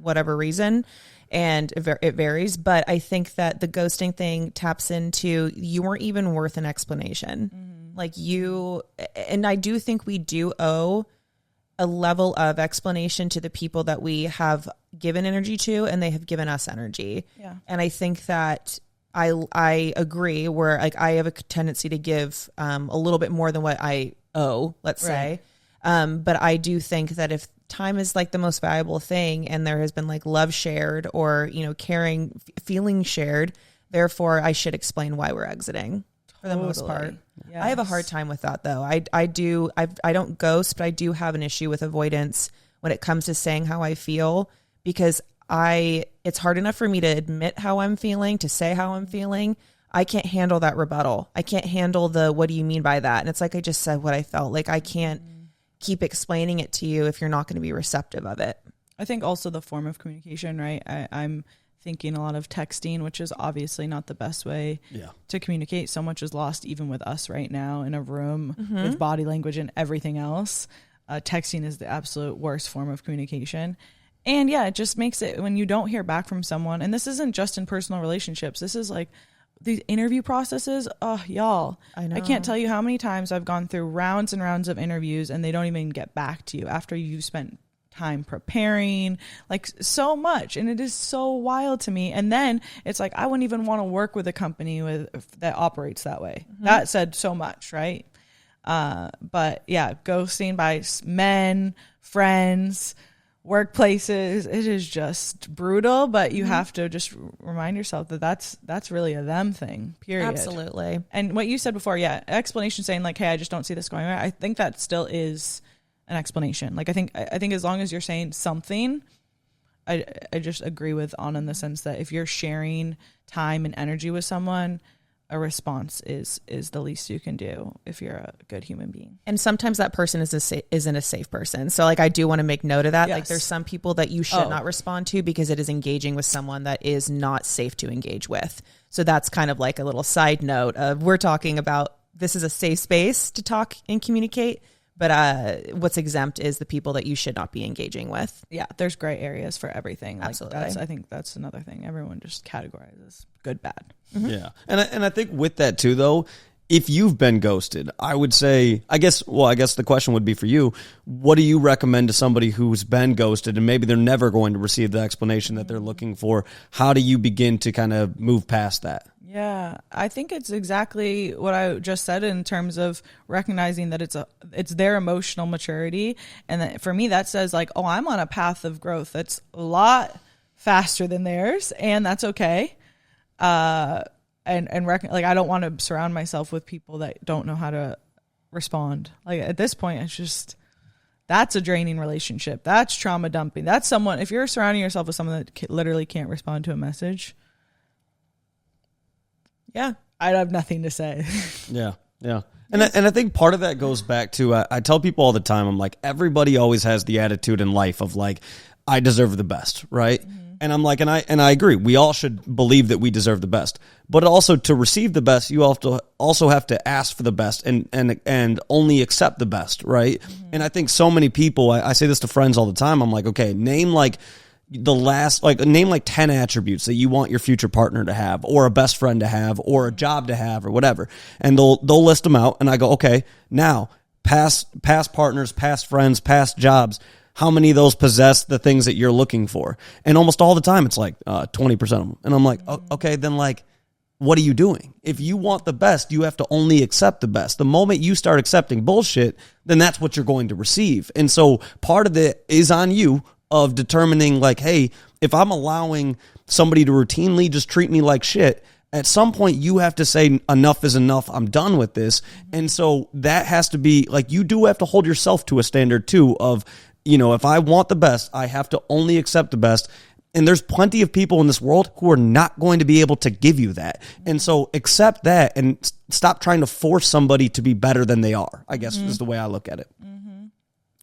whatever reason, and it varies. But I think that the ghosting thing taps into, you weren't even worth an explanation. Like, and I do think we do owe a level of explanation to the people that we have given energy to, and they have given us energy. Yeah. And I think that I agree, where like I have a tendency to give a little bit more than what I owe, let's say. But I do think that if time is like the most valuable thing, and there has been like love shared or, caring, feeling shared, therefore I should explain why we're exiting for the most part. Yes. I have a hard time with that though. I don't ghost, but I do have an issue with avoidance when it comes to saying how I feel, because it's hard enough for me to admit how I'm feeling, to say how I'm feeling. I can't handle that rebuttal. I can't handle what do you mean by that? And it's like, I just said what I felt. Like, I can't keep explaining it to you if you're not going to be receptive of it. I think also the form of communication, right? I'm thinking a lot of texting, which is obviously not the best way to communicate. So much is lost even with us right now in a room with body language and everything else. Texting is the absolute worst form of communication. And yeah, it just makes it, when you don't hear back from someone, and this isn't just in personal relationships, this is like these interview processes. Oh, y'all, I know. I can't tell you how many times I've gone through rounds and rounds of interviews and they don't even get back to you after you've spent time preparing, like, so much. And it is so wild to me. And then it's like, I wouldn't even want to work with a company that operates that way. That said so much, right? But yeah, ghosting by men, friends, workplaces, it is just brutal, but you have to just remind yourself that that's really a them thing, period. Absolutely. And what you said before, explanation, saying like, hey, I just don't see this going right, I think that still is an explanation. Like, I think as long as you're saying something, I just agree with Anna in the sense that if you're sharing time and energy with someone, a response is the least you can do if you're a good human being. And sometimes that person isn't a safe person. So like, I do want to make note of that. Yes. Like, there's some people that you should not respond to because it is engaging with someone that is not safe to engage with. So that's kind of like a little side note of, we're talking about, this is a safe space to talk and communicate, but what's exempt is the people that you should not be engaging with. Yeah, there's gray areas for everything. Like, absolutely. I think that's another thing. Everyone just categorizes good, bad. Yeah. And I think with that too, though, if you've been ghosted, I would say, I guess the question would be for you, what do you recommend to somebody who's been ghosted and maybe they're never going to receive the explanation that they're looking for? How do you begin to kind of move past that? Yeah, I think it's exactly what I just said in terms of recognizing that it's their emotional maturity. And that for me, that says like, oh, I'm on a path of growth that's a lot faster than theirs, and that's okay. Like I don't want to surround myself with people that don't know how to respond. Like at this point, it's just, that's a draining relationship. That's trauma dumping. That's someone, if you're surrounding yourself with someone that literally can't respond to a message, yeah, I'd have nothing to say. Yeah. And I think part of that goes back to, I tell people all the time, I'm like, everybody always has the attitude in life of like, I deserve the best, right? Mm-hmm. And I'm like, and I agree, we all should believe that we deserve the best. But also to receive the best, you also have to ask for the best and only accept the best, right? Mm-hmm. And I think so many people, I say this to friends all the time, I'm like, okay, name like 10 attributes that you want your future partner to have, or a best friend to have, or a job to have, or whatever. And they'll list them out, and I go, okay, now past partners, past friends, past jobs, how many of those possess the things that you're looking for? And almost all the time it's like 20% of them. And I'm like, okay, then like, what are you doing? If you want the best, you have to only accept the best. The moment you start accepting bullshit, then that's what you're going to receive. And so part of it is on you of determining like, hey, if I'm allowing somebody to routinely just treat me like shit, at some point you have to say enough is enough. I'm done with this. And so that has to be like, you do have to hold yourself to a standard too of, you know, if I want the best, I have to only accept the best. And there's plenty of people in this world who are not going to be able to give you that. And so accept that and stop trying to force somebody to be better than they are, I guess is the way I look at it.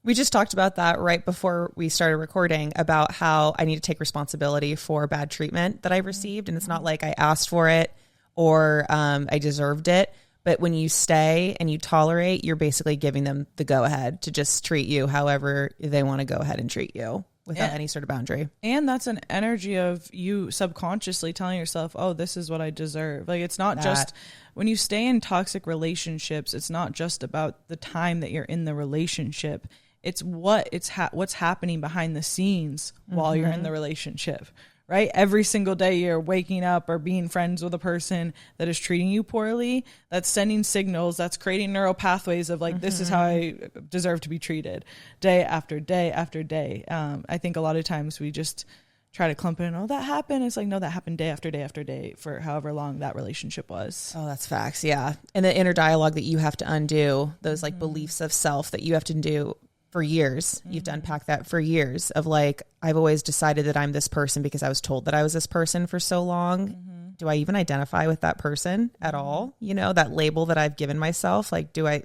We just talked about that right before we started recording about how I need to take responsibility for bad treatment that I received. And it's not like I asked for it or I deserved it. But when you stay and you tolerate, you're basically giving them the go ahead to just treat you however they want to go ahead and treat you without any sort of boundary. And that's an energy of you subconsciously telling yourself, oh, this is what I deserve. Like, it's not just when you stay in toxic relationships, it's not just about the time that you're in the relationship. It's what's happening behind the scenes while you're in the relationship, right? Every single day you're waking up or being friends with a person that is treating you poorly, that's sending signals, that's creating neural pathways of like, this is how I deserve to be treated day after day after day. I think a lot of times we just try to clump in, oh, that happened. It's like, no, that happened day after day after day for however long that relationship was. Oh, that's facts. Yeah. And the inner dialogue that you have to undo, those like beliefs of self that you have to do for years. You have to unpack that for years of like, I've always decided that I'm this person because I was told that I was this person for so long. Do I even identify with that person at all? You know, that label that I've given myself, like, I've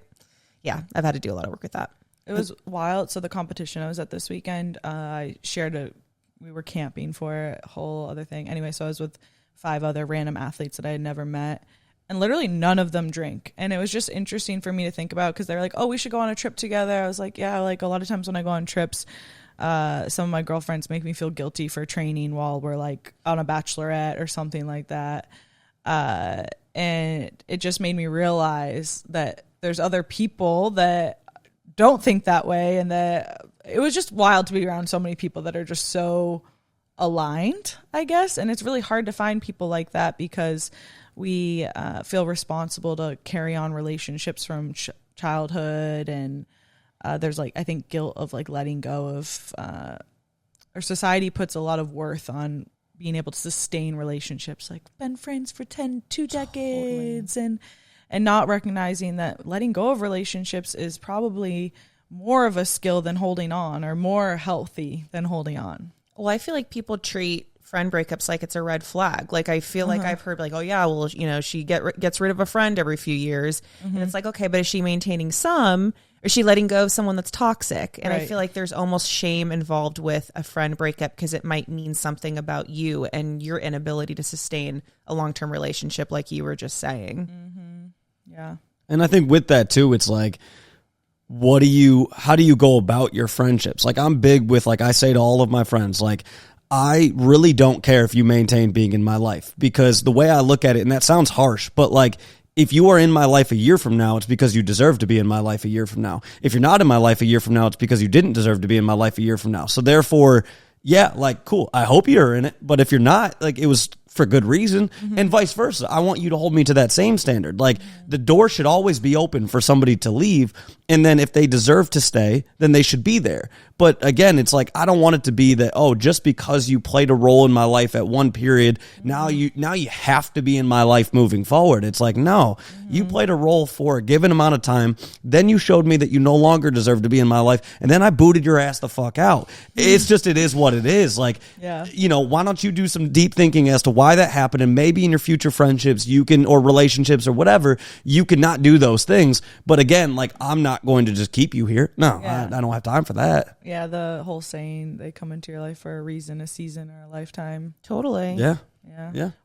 had to do a lot of work with that. It was wild. So the competition I was at this weekend, I shared we were camping for a whole other thing. Anyway, so I was with 5 other random athletes that I had never met. And literally none of them drink. And it was just interesting for me to think about because they were like, oh, we should go on a trip together. I was like, yeah, like a lot of times when I go on trips, some of my girlfriends make me feel guilty for training while we're like on a bachelorette or something like that. And it just made me realize that there's other people that don't think that way. And that it was just wild to be around so many people that are just so aligned, I guess. And it's really hard to find people like that because we feel responsible to carry on relationships from childhood. And there's like, I think guilt of like letting go of, our society puts a lot of worth on being able to sustain relationships, like been friends for 2 decades and not recognizing that letting go of relationships is probably more of a skill than holding on, or more healthy than holding on. Well, I feel like people treat friend breakups like it's a red flag. Like I feel like I've heard like, oh yeah, well, you know, she gets rid of a friend every few years. And it's like, okay, but is she maintaining some, or is she letting go of someone that's toxic? And I feel like there's almost shame involved with a friend breakup because it might mean something about you and your inability to sustain a long-term relationship, like you were just saying. Yeah. And I think with that too, it's like, how do you go about your friendships? Like I'm big with, like I say to all of my friends, like, I really don't care if you maintain being in my life, because the way I look at it, and that sounds harsh, but like if you are in my life a year from now, it's because you deserve to be in my life a year from now. If you're not in my life a year from now, it's because you didn't deserve to be in my life a year from now. So therefore, yeah, like cool, I hope you're in it, but if you're not, like it was for good reason, and vice versa. I want you to hold me to that same standard. Like, the door should always be open for somebody to leave, and then if they deserve to stay, then they should be there. But again, it's like, I don't want it to be that, oh, just because you played a role in my life at one period, now you have to be in my life moving forward. It's like, no, you played a role for a given amount of time, then you showed me that you no longer deserve to be in my life, and then I booted your ass the fuck out. It's just, it is what it is. Like, why don't you do some deep thinking as to why that happened, and maybe in your future friendships you can, or relationships or whatever, you can not do those things. But again, like, I'm not going to just keep you here. No, I don't have time for that. Yeah, the whole saying, they come into your life for a reason, a season, or a lifetime. Totally. Yeah.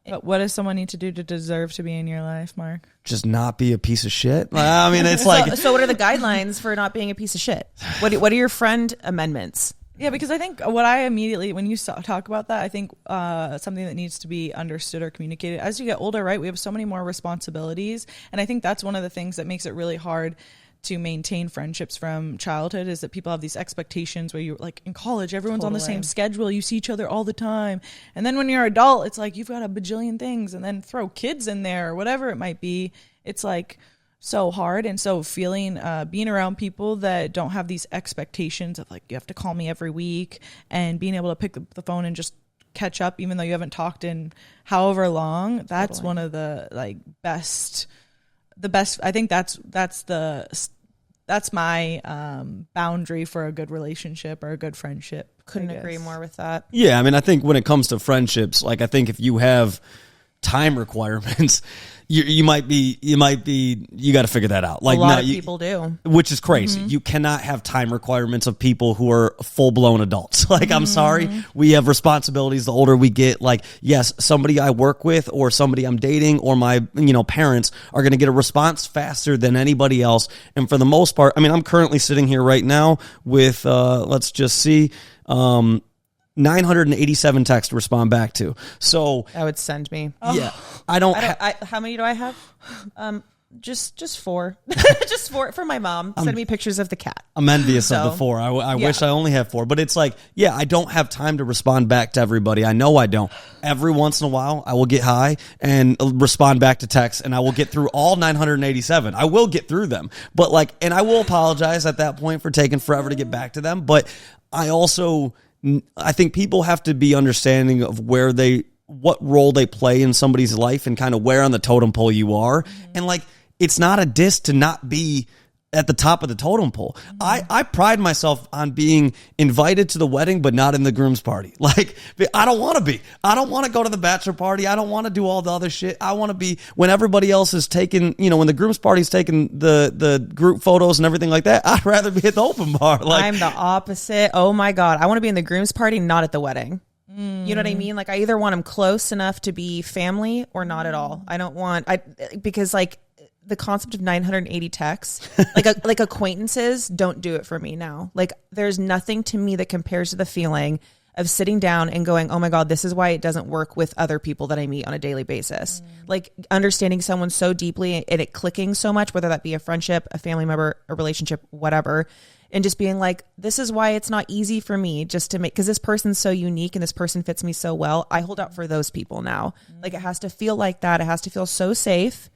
But what does someone need to do to deserve to be in your life, Mark? Just not be a piece of shit. I mean, it's like... So what are the guidelines for not being a piece of shit? What are your friend amendments? Yeah, because I think what I immediately, when you talk about that, I think something that needs to be understood or communicated. As you get older, right, we have so many more responsibilities. And I think that's one of the things that makes it really hard to maintain friendships from childhood, is that people have these expectations where you're like, in college, everyone's on the same schedule. You see each other all the time. And then when you're an adult, it's like, you've got a bajillion things, and then throw kids in there or whatever it might be. It's like so hard. And so feeling, being around people that don't have these expectations of like, you have to call me every week, and being able to pick up the phone and just catch up, even though you haven't talked in however long, that's one of the like best, I think that's my boundary for a good relationship or a good friendship. Couldn't agree more with that. Yeah, I mean, I think when it comes to friendships, like, I think if you have time requirements, you got to figure that out. Like, a lot of people do, which is crazy. You cannot have time requirements of people who are full blown adults. Like, I'm sorry, we have responsibilities the older we get. Like, yes, somebody I work with or somebody I'm dating or my parents are going to get a response faster than anybody else. And for the most part, I mean, I'm currently sitting here right now with let's just see. 987 texts to respond back to. So that would send me. Yeah, I don't. How many do I have? Just 4. Just 4 for my mom. Send me pictures of the cat. I'm envious of the 4. I wish I only had 4, but it's like, yeah, I don't have time to respond back to everybody. I know I don't. Every once in a while, I will get high and respond back to texts, and I will get through all 987. I will get through them, but like, and I will apologize at that point for taking forever to get back to them. But I think people have to be understanding of what role they play in somebody's life and kind of where on the totem pole you are. And like, it's not a diss to not be at the top of the totem pole. I pride myself on being invited to the wedding, but not in the groom's party. Like, I don't want to be. I don't want to go to the bachelor party. I don't want to do all the other shit. I want to be when everybody else is taking, when the groom's party's taking the group photos and everything like that. I'd rather be at the open bar. Like, I'm the opposite. Oh my God. I want to be in the groom's party, not at the wedding. You know what I mean? Like, I either want them close enough to be family or not at all. I don't want, because like, the concept of 980 texts, like acquaintances don't do it for me now. Like, there's nothing to me that compares to the feeling of sitting down and going, oh my God, this is why it doesn't work with other people that I meet on a daily basis. Like, understanding someone so deeply and it clicking so much, whether that be a friendship, a family member, a relationship, whatever, and just being like, this is why it's not easy for me just to make, because this person's so unique and this person fits me so well. I hold out for those people now. Like, it has to feel like that. It has to feel so safe.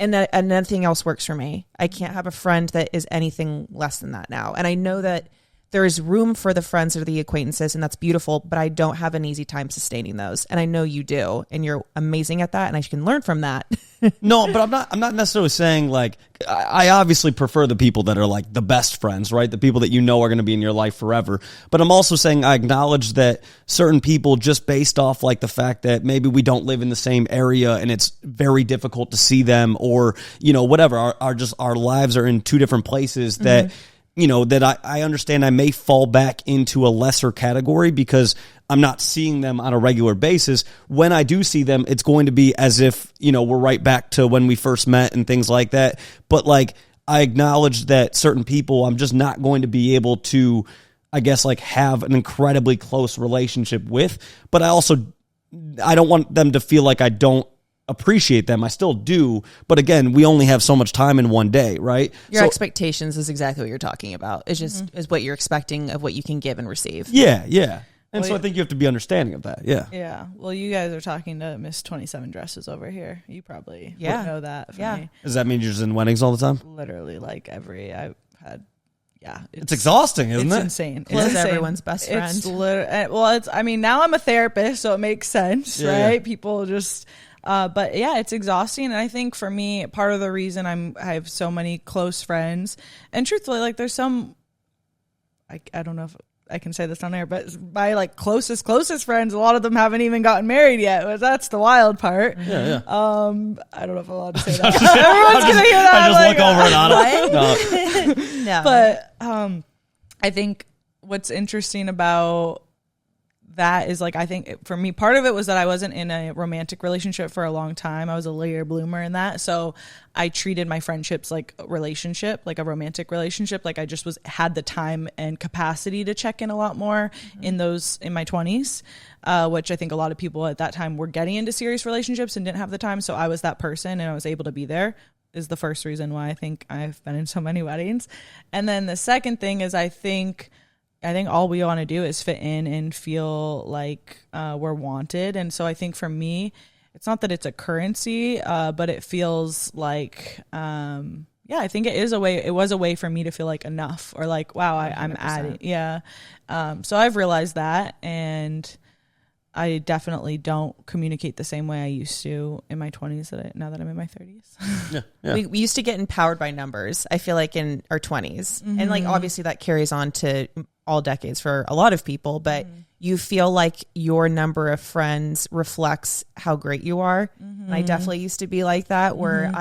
And nothing else works for me. I can't have a friend that is anything less than that now. And I know that there is room for the friends or the acquaintances, and that's beautiful, but I don't have an easy time sustaining those. And I know you do, and you're amazing at that, and I can learn from that. No, but I'm not necessarily saying, like, I obviously prefer the people that are like the best friends, right? The people that you know are going to be in your life forever. But I'm also saying I acknowledge that certain people, just based off like the fact that maybe we don't live in the same area and it's very difficult to see them, or, whatever, our lives are in two different places, that that I understand I may fall back into a lesser category because I'm not seeing them on a regular basis. When I do see them, it's going to be as if, we're right back to when we first met and things like that. But like, I acknowledge that certain people, I'm just not going to be able to, I guess, like, have an incredibly close relationship with. But I don't want them to feel like I don't appreciate them. I still do, but again, we only have so much time in one day, right? Your expectations is exactly what you're talking about. It's just is what you're expecting of what you can give and receive. Yeah. And so I think you have to be understanding of that. Yeah. Yeah. Well, you guys are talking to Miss 27 Dresses over here. You probably would know that. Me. Does that mean you're just in weddings all the time? Literally, like I've had. Yeah, it's exhausting, isn't it? It's insane. It's everyone's best friend. I mean, now I'm a therapist, so it makes sense, right? People just, but yeah, it's exhausting. And I think for me, part of the reason I have so many close friends, and truthfully, like there's some, I don't know if I can say this on air, but my like closest friends, a lot of them haven't even gotten married yet. That's the wild part. Yeah. I don't know if I'm allowed to say that. Everyone's gonna hear that. I just look over at Anna. No. But I think what's interesting about that is like, I think for me, part of it was that I wasn't in a romantic relationship for a long time. I was a later bloomer in that. So I treated my friendships like a relationship, like a romantic relationship. Like I just had the time and capacity to check in a lot more in my 20s, which I think a lot of people at that time were getting into serious relationships and didn't have the time. So I was that person and I was able to be there. Is the first reason why I think I've been in so many weddings. And then the second thing is I think all we want to do is fit in and feel like we're wanted. And so I think for me, it's not that it's a currency, but it feels like, I think it was a way for me to feel like enough or like, wow, I'm adding. Yeah. So I've realized that, and I definitely don't communicate the same way I used to in my 20s now that I'm in my 30s. Yeah. We used to get empowered by numbers, I feel like, in our 20s. And like obviously that carries on to all decades for a lot of people, but you feel like your number of friends reflects how great you are. And I definitely used to be like that, where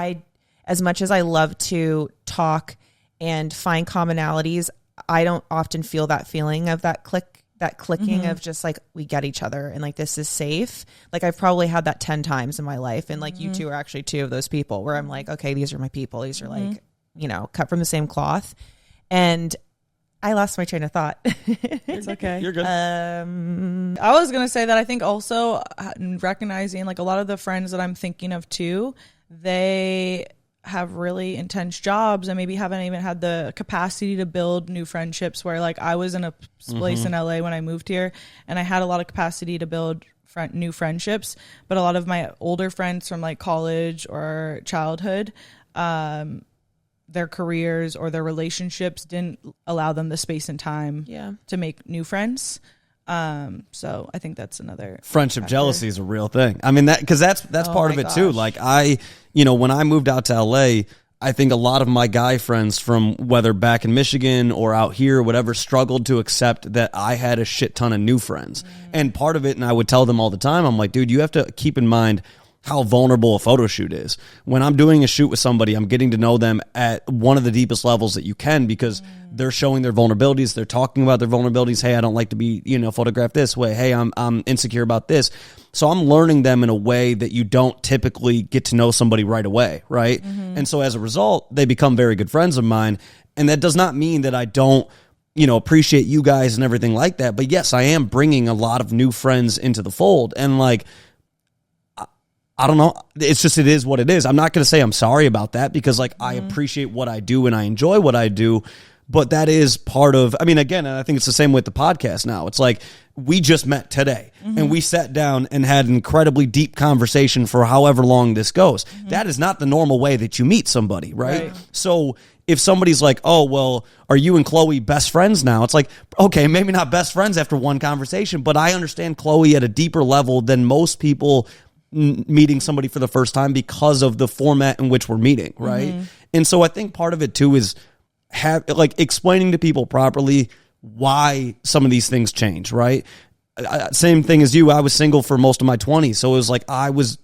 as much as I love to talk and find commonalities, I don't often feel that feeling of that clicking of just like, we get each other and like, this is safe. Like I've probably had that 10 times in my life. And like you two are actually two of those people where I'm like, okay, these are my people. These are like, cut from the same cloth. And I lost my train of thought. It's okay. You're good. I was going to say that I think also recognizing like a lot of the friends that I'm thinking of too, they have really intense jobs and maybe haven't even had the capacity to build new friendships, where like I was in a place in LA when I moved here and I had a lot of capacity to build new friendships, but a lot of my older friends from like college or childhood, their careers or their relationships didn't allow them the space and time to make new friends. So I think that's another friendship factor. Jealousy is a real thing. I mean, that's part of it too. Like when I moved out to LA, I think a lot of my guy friends from whether back in Michigan or out here or whatever struggled to accept that I had a shit ton of new friends. And part of it, and I would tell them all the time, I'm like, dude, you have to keep in mind how vulnerable a photo shoot is. When I'm doing a shoot with somebody, I'm getting to know them at one of the deepest levels that you can, because they're showing their vulnerabilities. They're talking about their vulnerabilities. Hey, I don't like to be, photographed this way. Hey, I'm insecure about this. So I'm learning them in a way that you don't typically get to know somebody right away, right? And so as a result, they become very good friends of mine. And that does not mean that I don't, appreciate you guys and everything like that. But yes, I am bringing a lot of new friends into the fold. And like, I don't know. It's just, it is what it is. I'm not going to say I'm sorry about that, because like I appreciate what I do and I enjoy what I do. But that is part of, again, and I think it's the same with the podcast now. It's like we just met today and we sat down and had an incredibly deep conversation for however long this goes. That is not the normal way that you meet somebody, right? So if somebody's like, oh, well, are you and Chloe best friends now? It's like, okay, maybe not best friends after one conversation, but I understand Chloe at a deeper level than most people meeting somebody for the first time because of the format in which we're meeting, right? And so I think part of it too is explaining to people properly why some of these things change, right? Same thing as you. I was single for most of my 20s, so it was like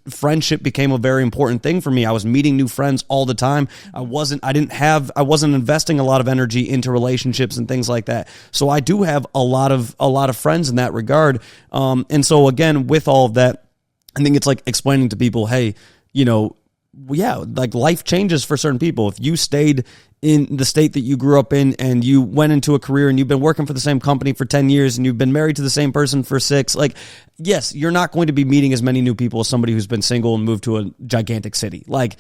friendship became a very important thing for me. I was meeting new friends all the time. I wasn't investing a lot of energy into relationships and things like that. So I do have a lot of friends in that regard. And so again, with all of that, I think it's like explaining to people, hey, like life changes for certain people. If you stayed in the state that you grew up in and you went into a career and you've been working for the same company for 10 years and you've been married to the same person for 6, like, yes, you're not going to be meeting as many new people as somebody who's been single and moved to a gigantic city. Like,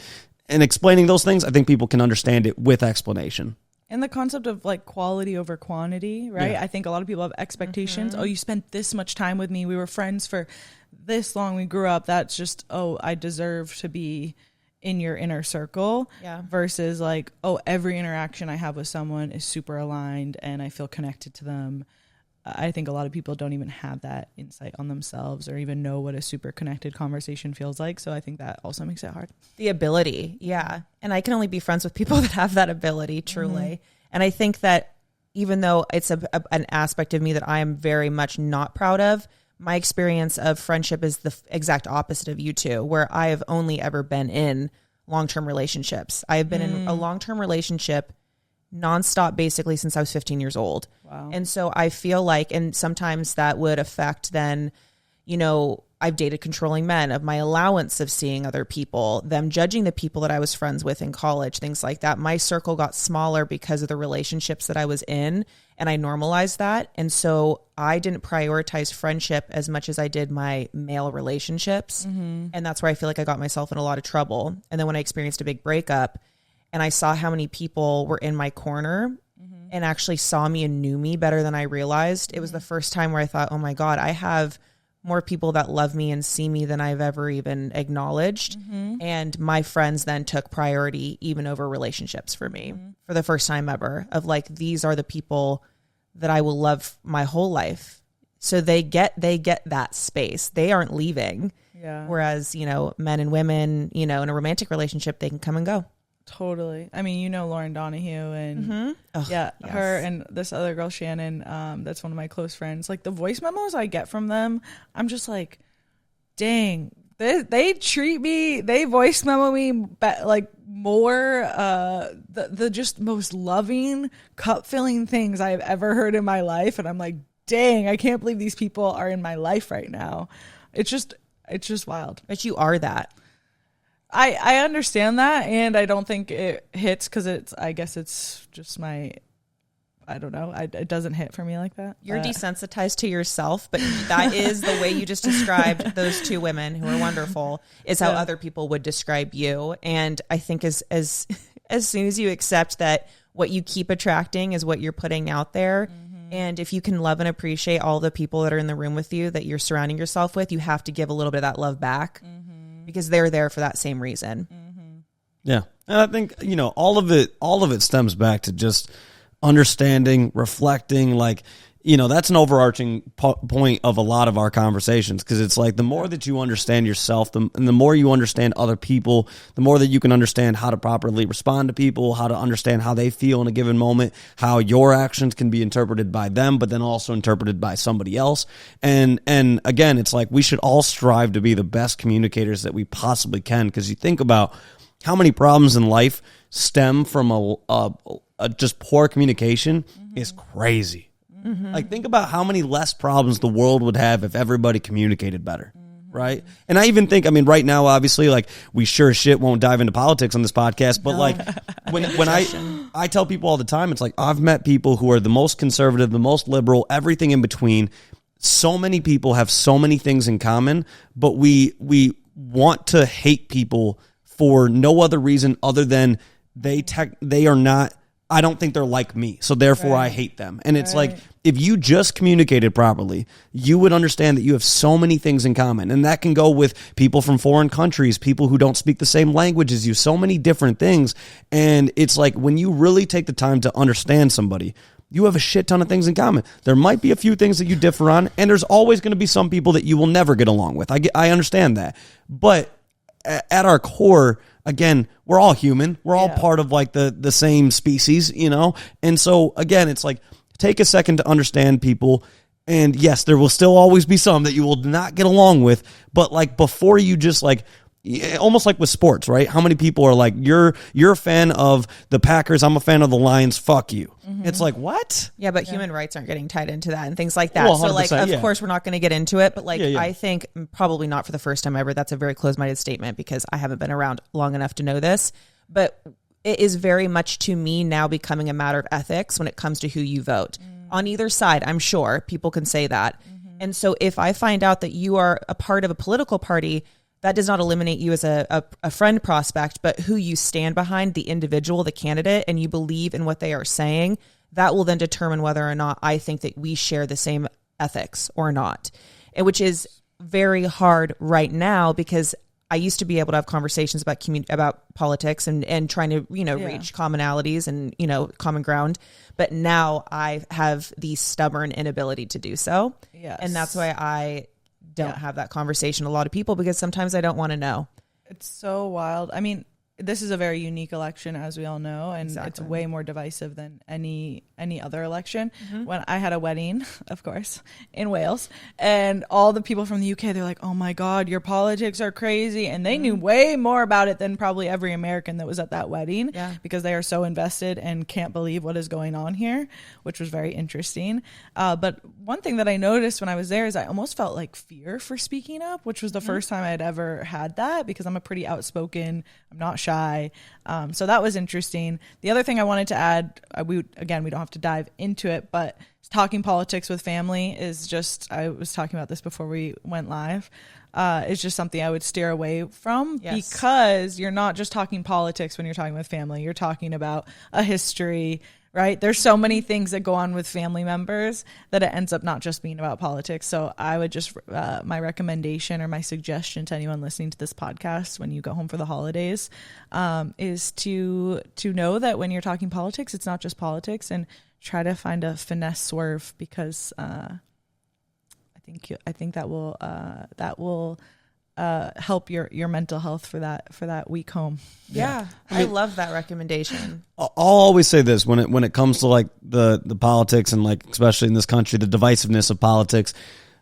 and explaining those things, I think people can understand it with explanation. And the concept of like quality over quantity, right? Yeah. I think a lot of people have expectations. Oh, you spent this much time with me. We were friends for this long. We grew up. That's just, oh, I deserve to be in your inner circle. Yeah. Versus like, oh, every interaction I have with someone is super aligned and I feel connected to them. I think a lot of people don't even have that insight on themselves or even know what a super connected conversation feels like. So I think that also makes it hard. The ability. Yeah. And I can only be friends with people that have that ability, truly. And I think that even though it's an aspect of me that I am very much not proud of, my experience of friendship is the exact opposite of you two, where I have only ever been in long-term relationships. I have been in a long-term relationship nonstop basically since I was 15 years old. Wow. And so I feel like, and sometimes that would affect then, you know, I've dated controlling men, of my allowance of seeing other people, them judging the people that I was friends with in college, things like that. My circle got smaller because of the relationships that I was in, and I normalized that. And so I didn't prioritize friendship as much as I did my male relationships. And that's where I feel like I got myself in a lot of trouble. And then when I experienced a big breakup and I saw how many people were in my corner and actually saw me and knew me better than I realized, it was the first time where I thought, oh my God, I have more people that love me and see me than I've ever even acknowledged. And my friends then took priority even over relationships for me for the first time ever, of like, these are the people that I will love my whole life. So they get that space. They aren't leaving. Yeah. Whereas, you know, men and women, you know, in a romantic relationship, they can come and go. Totally. I mean, you know, Lauren Donahue and Ugh, yeah, yes. her and this other girl, Shannon, that's one of my close friends. Like the voice memos I get from them, I'm just like, dang, they treat me, they voice memo me like more, the just most loving, cup filling things I've ever heard in my life. And I'm like, dang, I can't believe these people are in my life right now. It's just wild. But you are that. I understand that, and I don't think it hits because I guess it's just I don't know. It doesn't hit for me like that. You're desensitized to yourself, but that is the way you just described those two women who are wonderful, is how other people would describe you. And I think as soon as you accept that what you keep attracting is what you're putting out there, and if you can love and appreciate all the people that are in the room with you, that you're surrounding yourself with, you have to give a little bit of that love back. Because they're there for that same reason. Yeah. And I think, you know, all of it stems back to just understanding, reflecting, like, you know, that's an overarching point of a lot of our conversations, because it's like the more that you understand yourself, and the more you understand other people, the more that you can understand how to properly respond to people, how to understand how they feel in a given moment, how your actions can be interpreted by them, but then also interpreted by somebody else. And again, it's like we should all strive to be the best communicators that we possibly can, because you think about how many problems in life stem from a just poor communication is crazy. Like, think about how many less problems the world would have if everybody communicated better, right? And I even think, I mean, right now, obviously, like, we sure as shit won't dive into politics on this podcast, but like, when I tell people all the time, it's like, I've met people who are the most conservative, the most liberal, everything in between. So many people have so many things in common, but we want to hate people for no other reason other than they are not, I don't think they're like me, so therefore I hate them. And it's like, if you just communicated properly, you would understand that you have so many things in common. And that can go with people from foreign countries, people who don't speak the same language as you, so many different things. And it's like, when you really take the time to understand somebody, you have a shit ton of things in common. There might be a few things that you differ on, and there's always going to be some people that you will never get along with. I understand that. But at our core, again, we're all human. We're all part of like the same species, you know? And so again, it's like, take a second to understand people. And yes, there will still always be some that you will not get along with, but like, before you just like, almost like with sports, right? How many people are like, you're a fan of the Packers, I'm a fan of the Lions, fuck you. It's like, what? Yeah, but human rights aren't getting tied into that and things like that. Well, so like, of 100%, course, we're not going to get into it, but like, I think probably not for the first time ever. That's a very closed-minded statement, because I haven't been around long enough to know this, but it is very much, to me, now becoming a matter of ethics when it comes to who you vote. On either side, I'm sure people can say that. And so if I find out that you are a part of a political party that does not eliminate you as a friend prospect, but who you stand behind, the individual, the candidate, and you believe in what they are saying, that will then determine whether or not I think that we share the same ethics or not. And which is very hard right now, because I used to be able to have conversations about politics and trying to, reach commonalities and, common ground. But now I have the stubborn inability to do so. Yes. And that's why I don't have that conversation with a lot of people, because sometimes I don't want to know. It's so wild. I mean, this is a very unique election, as we all know, and it's way more divisive than any other election. When I had a wedding, of course, in Wales, and all the people from the UK, they're like, oh my God, your politics are crazy. And they knew way more about it than probably every American that was at that wedding, because they are so invested and can't believe what is going on here, which was very interesting. But one thing that I noticed when I was there is I almost felt like fear for speaking up, which was the first time I'd ever had that, because I'm a pretty outspoken, I'm not shy. So that was interesting. The other thing I wanted to add, we don't have to dive into it, but talking politics with family is just, I was talking about this before we went live, is just something I would steer away from, because you're not just talking politics when you're talking with family. You're talking about a history, right? There's so many things that go on with family members that it ends up not just being about politics. So I would just, my recommendation or my suggestion to anyone listening to this podcast when you go home for the holidays, is to know that when you're talking politics, it's not just politics, and try to find a finesse swerve, because I think that will help your mental health for that week home. Yeah. I love that recommendation. I'll always say this when it comes to like the politics, and like, especially in this country, the divisiveness of politics,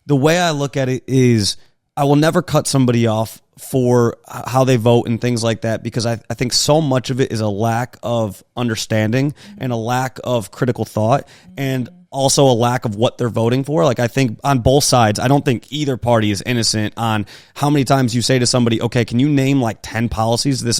the way I look at it is I will never cut somebody off for how they vote and things like that, because I think so much of it is a lack of understanding and a lack of critical thought, and also a lack of what they're voting for. Like, I think on both sides, I don't think either party is innocent on how many times you say to somebody, okay, can you name like 10 policies this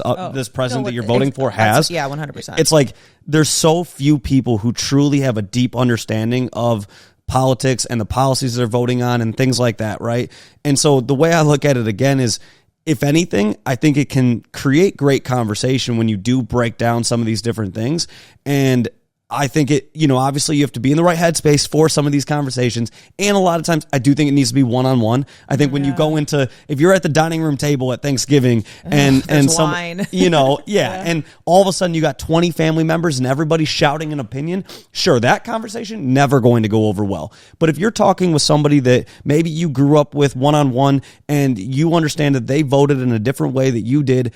president that you're voting for has? Yeah, 100%. It's like there's so few people who truly have a deep understanding of politics and the policies they're voting on and things like that, right? And so the way I look at it again is, if anything, I think it can create great conversation when you do break down some of these different things. And I think it, obviously you have to be in the right headspace for some of these conversations. And a lot of times I do think it needs to be one-on-one. I think when you go into, if you're at the dining room table at Thanksgiving and some, wine. And all of a sudden you got 20 family members and everybody shouting an opinion, sure, that conversation never going to go over well. But if you're talking with somebody that maybe you grew up with one-on-one and you understand that they voted in a different way that you did,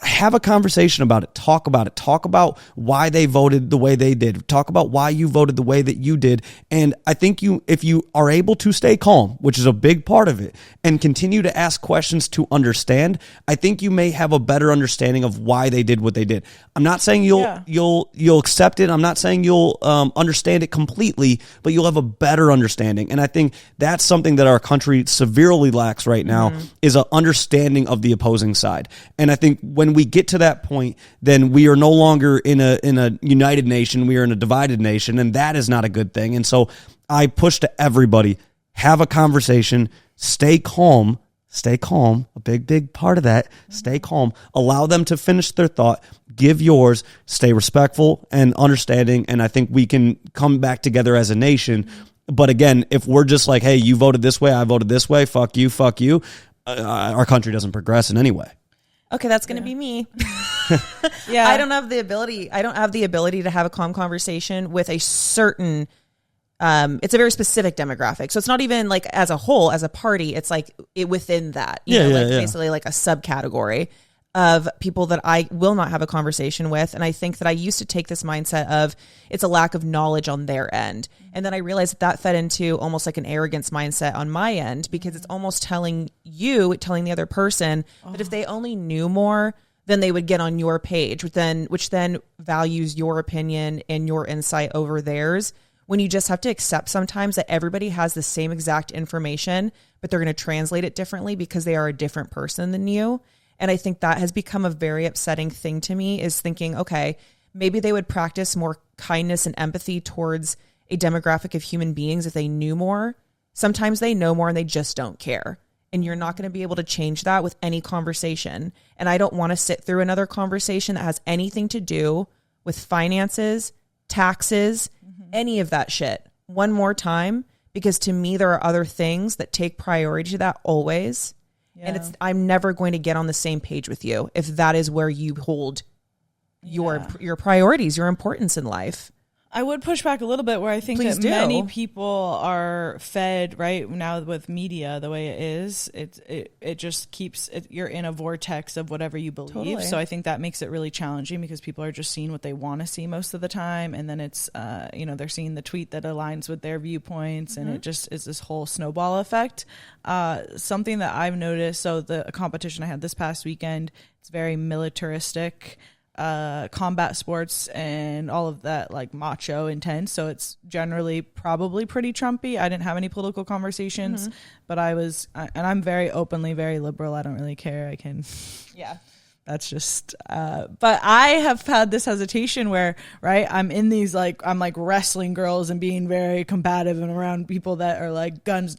have a conversation about it. Talk about it. Talk about why they voted the way they did. Talk about why you voted the way that you did. And I think if you are able to stay calm, which is a big part of it, and continue to ask questions to understand, I think you may have a better understanding of why they did what they did. I'm not saying you'll accept it. I'm not saying you'll understand it completely, but you'll have a better understanding. And I think that's something that our country severely lacks right now, is an understanding of the opposing side. And I think when we get to that point, then we are no longer in a united nation. We are in a divided nation, and that is not a good thing. And so I push to everybody, have a conversation, stay calm, a big part of that, stay calm, allow them to finish their thought, give yours, stay respectful and understanding, and I think we can come back together as a nation. But again, if we're just like, hey, you voted this way, I voted this way, fuck you, our country doesn't progress in any way. Okay, that's going to be me. I don't have the ability to have a calm conversation with a certain, it's a very specific demographic. So it's not even like as a whole, as a party, it's like within that, basically like a subcategory of people that I will not have a conversation with. And I think that I used to take this mindset of it's a lack of knowledge on their end. And then I realized that fed into almost like an arrogance mindset on my end, because it's almost telling the other person that if they only knew more, then they would get on your page, which then values your opinion and your insight over theirs, when you just have to accept sometimes that everybody has the same exact information, but they're going to translate it differently because they are a different person than you. And I think that has become a very upsetting thing to me, is thinking, okay, maybe they would practice more kindness and empathy towards a demographic of human beings if they knew more. Sometimes they know more and they just don't care. And you're not going to be able to change that with any conversation. And I don't want to sit through another conversation that has anything to do with finances, taxes, any of that shit one more time, because to me, there are other things that take priority to that always. Yeah. And I'm never going to get on the same page with you if that is where you hold your priorities, your importance in life. I would push back a little bit where I think that many people are fed right now with media the way it is. It just keeps it, you're in a vortex of whatever you believe. Totally. So I think that makes it really challenging because people are just seeing what they want to see most of the time, and then it's they're seeing the tweet that aligns with their viewpoints, and it just is this whole snowball effect. Something that I've noticed. So the competition I had this past weekend, it's very militaristic. Combat sports and all of that, like macho intense. So it's generally probably pretty Trumpy. I didn't have any political conversations, but and I'm very openly very liberal. I don't really care. That's just, but I have had this hesitation where, right, I'm in these, I'm wrestling girls and being very combative and around people that are like guns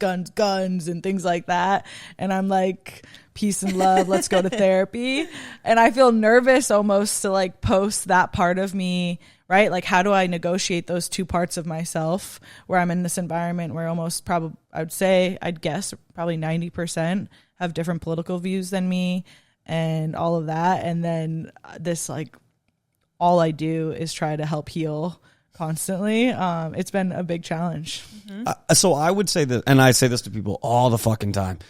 and things like that. And I'm like, peace and love, let's go to therapy. And I feel nervous almost to like post that part of me, right? Like, how do I negotiate those two parts of myself where I'm in this environment where almost probably, I'd guess probably 90% have different political views than me and all of that. And then this, like, all I do is try to help heal constantly. It's been a big challenge. So I would say that, and I say this to people all the fucking time,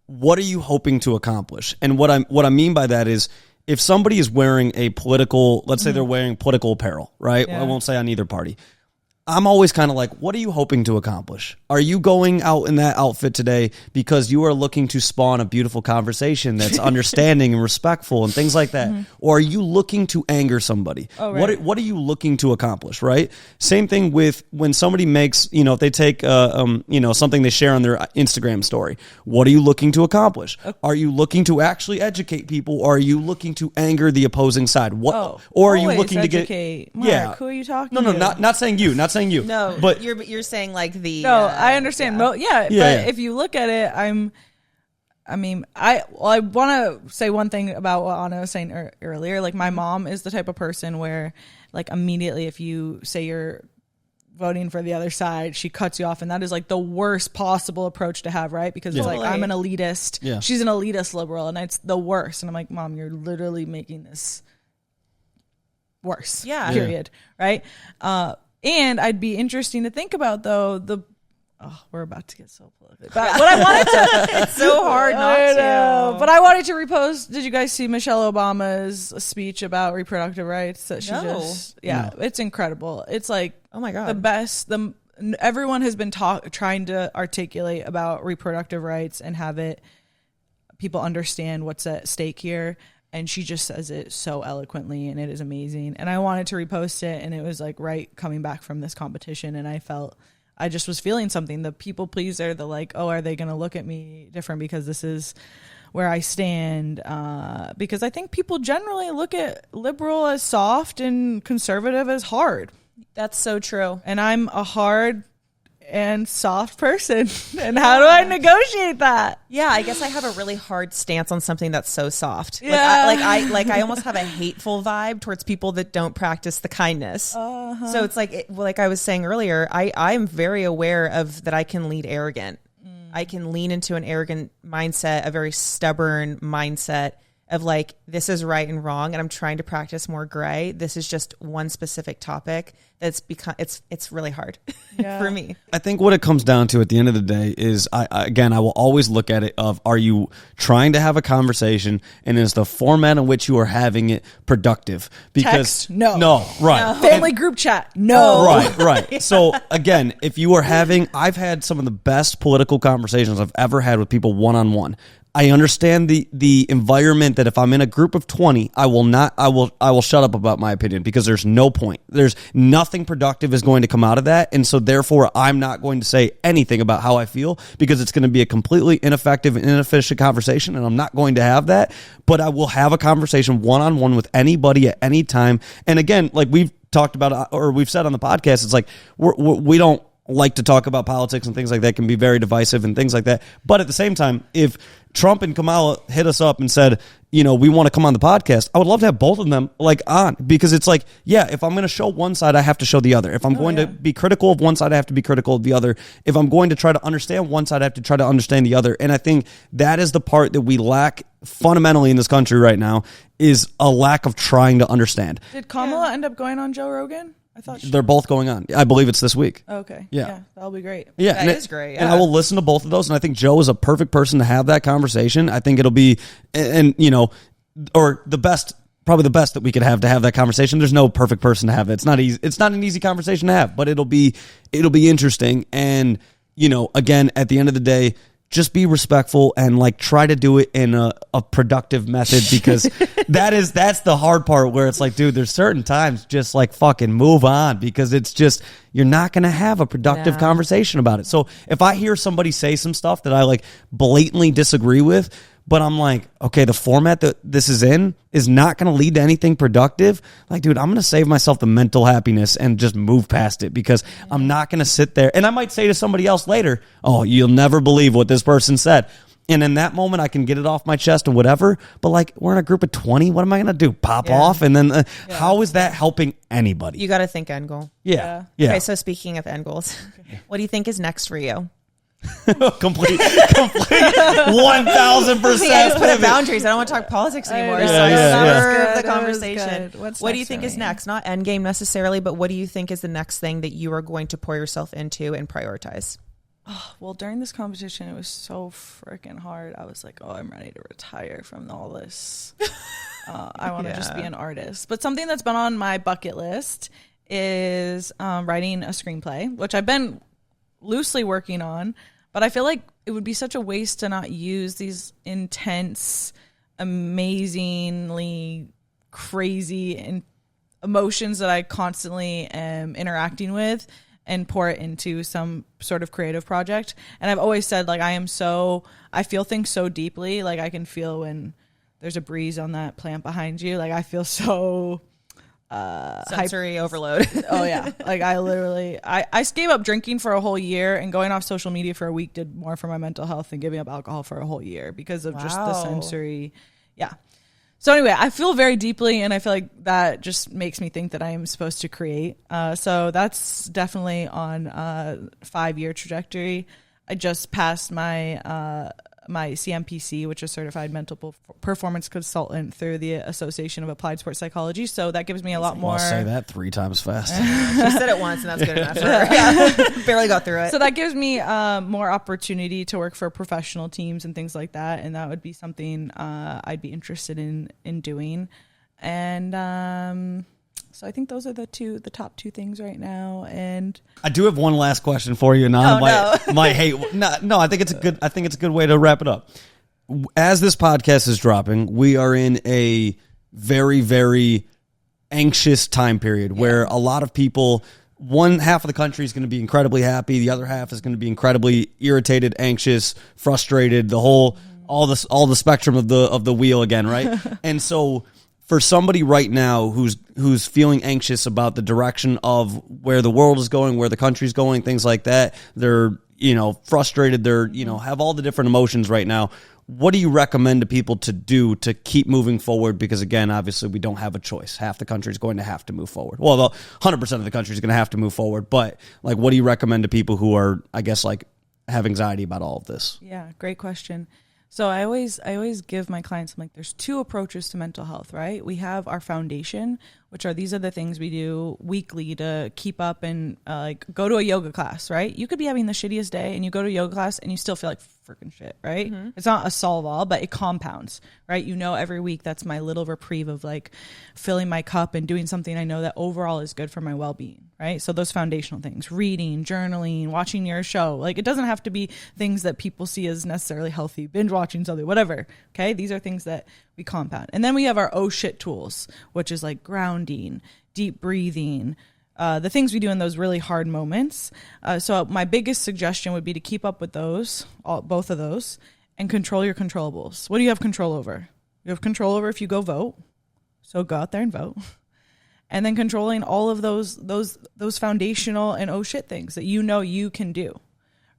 what are you hoping to accomplish? And what I mean by that is, if somebody is wearing a political, let's say they're wearing political apparel, right? Yeah. I won't say on either party. I'm always kind of like, what are you hoping to accomplish? Are you going out in that outfit today because you are looking to spawn a beautiful conversation that's understanding and respectful and things like that? Or are you looking to anger somebody? Oh, right. What are you looking to accomplish, right? Same thing with when somebody makes, if they take, something they share on their Instagram story. What are you looking to accomplish? Okay. Are you looking to actually educate people? Or are you looking to anger the opposing side? Or are you looking educate. to get... Who are you talking to? No, not saying you, not saying you. No, but you're saying like the. No, I understand. Yeah. But if you look at it, I want to say one thing about what Anna was saying earlier. Like, my mom is the type of person where, like, immediately if you say you're voting for the other side, she cuts you off, and that is like the worst possible approach to have, right? Because it's like, I'm an elitist. Yeah. She's an elitist liberal, and it's the worst. And I'm like, Mom, you're literally making this worse. Yeah. Period. Right. And I'd be interesting to think about, though, we're about to get so political. But what I wanted to... It's so hard not to. But I wanted to repost... Did you guys see Michelle Obama's speech about reproductive rights? That she it's incredible. It's like, oh my God, the best. Everyone has been trying to articulate about reproductive rights and have people understand what's at stake here. And she just says it so eloquently, and it is amazing. And I wanted to repost it, and it was like right coming back from this competition, and I just was feeling something. The people pleaser, the like, oh, are they going to look at me different because this is where I stand? Because I think people generally look at liberal as soft and conservative as hard. That's so true. And I'm a hard and soft person. And how do I negotiate that? Yeah, I guess I have a really hard stance on something that's so soft. Yeah. I almost have a hateful vibe towards people that don't practice the kindness. So it's like I was saying earlier, I'm very aware of that I can lead arrogant. I can lean into an arrogant mindset, a very stubborn mindset of like, this is right and wrong, and I'm trying to practice more gray. This is just one specific topic that's become, it's really hard for me. I think what it comes down to at the end of the day is, I will always look at it of, are you trying to have a conversation, and is the format in which you are having it productive? Because text, no, right. No. Family group chat, no. Right. Yeah. So again, if you are I've had some of the best political conversations I've ever had with people one-on-one. I understand the environment that if I'm in a group of 20, I will shut up about my opinion, because there's no point. There's nothing productive is going to come out of that. And so therefore I'm not going to say anything about how I feel, because it's going to be a completely ineffective and inefficient conversation, and I'm not going to have that. But I will have a conversation one-on-one with anybody at any time. And again, like we've talked about, or we've said on the podcast, it's like we don't like to talk about politics and things like that, can be very divisive and things like that. But at the same time, if Trump and Kamala hit us up and said, you know, we want to come on the podcast, I would love to have both of them like on, because it's like, yeah, if I'm going to show one side, I have to show the other. If I'm going to be critical of one side, I have to be critical of the other. If I'm going to try to understand one side, I have to try to understand the other. And I think that is the part that we lack fundamentally in this country right now, is a lack of trying to understand. Did Kamala end up going on Joe Rogan? I thought they're both going on. I believe it's this week. Okay. Yeah. That'll be great. Yeah, That is great. Yeah. And I will listen to both of those. And I think Joe is a perfect person to have that conversation. I think it'll be, and you know, or the best, probably the best that we could have to have that conversation. There's no perfect person to have it. It's not easy. It's not an easy conversation to have, but it'll be interesting. And, you know, again, at the end of the day, just be respectful and like try to do it in a productive method, because that's the hard part, where it's like, dude, there's certain times just like fucking move on, because it's just, you're not going to have a productive conversation about it. So if I hear somebody say some stuff that I like blatantly disagree with, but I'm like, okay, the format that this is in is not going to lead to anything productive. Like, dude, I'm going to save myself the mental happiness and just move past it, because I'm not going to sit there. And I might say to somebody else later, oh, you'll never believe what this person said. And in that moment, I can get it off my chest and whatever. But like, we're in a group of 20. What am I going to do? Pop off? And then how is that helping anybody? You got to think end goal. Yeah. Okay, so speaking of end goals, what do you think is next for you? complete 1000%. See, I just put up boundaries. I don't want to talk politics anymore. So I serve the conversation. What do you think is next? Not end game necessarily, but what do you think is the next thing that you are going to pour yourself into and prioritize? Oh, well, during this competition, it was so freaking hard. I was like, oh, I'm ready to retire from all this. I want to just be an artist. But something that's been on my bucket list is writing a screenplay, which I've been loosely working on. But I feel like it would be such a waste to not use these intense, amazingly crazy emotions that I constantly am interacting with and pour it into some sort of creative project. And I've always said, like, I feel things so deeply. Like, I can feel when there's a breeze on that plant behind you. Like, I feel so sensory overload. Oh yeah. Like, I gave up drinking for a whole year, and going off social media for a week did more for my mental health than giving up alcohol for a whole year, because of just the sensory. Yeah. So anyway, I feel very deeply, and I feel like that just makes me think that I am supposed to create. So that's definitely on a 5-year trajectory. I just passed my my CMPC, which is Certified Mental Performance Consultant through the Association of Applied Sports Psychology. So that gives me a lot more. I'll say that 3 times fast. She said it once, and that's good enough for her. Yeah. Barely got through it. So that gives me more opportunity to work for professional teams and things like that, and that would be something I'd be interested in doing. And so I think those are the top 2 things right now. And I do have one last question for you, and I think it's a good way to wrap it up. As this podcast is dropping, we are in a very, very anxious time period where a lot of people, one half of the country is going to be incredibly happy, the other half is going to be incredibly irritated, anxious, frustrated, all the spectrum of the wheel again, right? And so for somebody right now who's feeling anxious about the direction of where the world is going, where the country's going, things like that, they're, frustrated, they're, have all the different emotions right now. What do you recommend to people to do to keep moving forward? Because again, obviously we don't have a choice. Half the country is going to have to move forward. Well, 100% of the country is going to have to move forward. But like, what do you recommend to people who are, I guess, like, have anxiety about all of this? Yeah, great question. So I always give my clients, I'm like, there's 2 approaches to mental health, right? We have our foundation, these are the things we do weekly to keep up and go to a yoga class, right? You could be having the shittiest day and you go to yoga class and you still feel like freaking shit, right? Mm-hmm. It's not a solve all, but it compounds, right? Every week that's my little reprieve of like filling my cup and doing something I know that overall is good for my well-being, right? So those foundational things, reading, journaling, watching your show, like, it doesn't have to be things that people see as necessarily healthy, binge watching something, whatever. Okay. These are things that we compound. And then we have our oh shit tools, which is like grounding, deep breathing, the things we do in those really hard moments. So my biggest suggestion would be to keep up with both of those, and control your controllables. What do you have control over? You have control over if you go vote. So go out there and vote. and then controlling all of those foundational and oh shit things that you can do,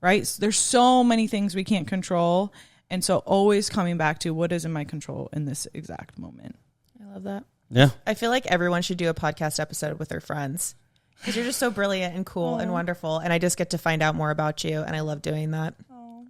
right? So there's so many things we can't control, and so always coming back to what is in my control in this exact moment. I love that. Yeah. I feel like everyone should do a podcast episode with their friends because you're just so brilliant and cool and wonderful, and I just get to find out more about you, and I love doing that.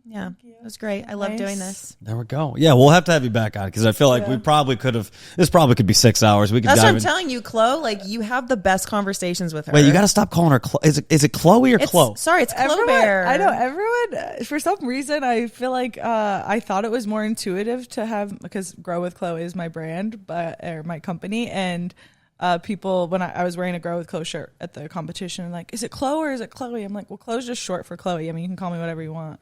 Yeah, it was great. I love doing this. There we go. Yeah, we'll have to have you back on because I feel like we probably could have. This probably could be 6 hours. We could. That's dive what I'm in. telling you, Chloe. Like you have the best conversations with her. Wait, you got to stop calling her. Is it Chloe or Chloe? Sorry, it's Chloe. I know everyone. For some reason, I feel like I thought it was more intuitive to have, because Grow with Chloe is my brand, or my company, and people, when I was wearing a Grow with Chloe shirt at the competition, like, is it Chloe or is it Chloe? I'm like, well, Chloe's just short for Chloe. I mean, you can call me whatever you want.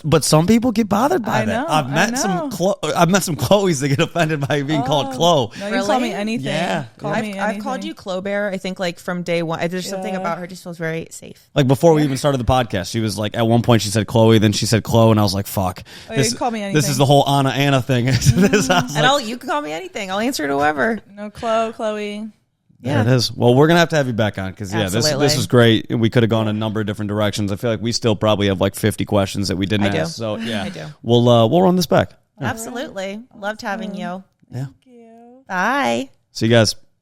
But some people get bothered by that. I've met some Chloes that get offended by being called Chloe. No, you can call me anything. Yeah. Call me anything. I've called you Chloe Bear, I think, like from day one. There's something about her just feels very safe. Like before we even started the podcast, she was like, at one point she said Chloe, then she said Chloe, and I was like, fuck. You can call me anything. This is the whole Anna thing. You can call me anything. I'll answer to whoever. No, Chloe. There it is. Well, we're gonna have you back on because this was great. We could have gone a number of different directions. I feel like we still probably have like 50 questions that we didn't ask. So yeah, I do. We'll run this back. Absolutely. Loved having you. Yeah. Thank you. Bye. See you guys.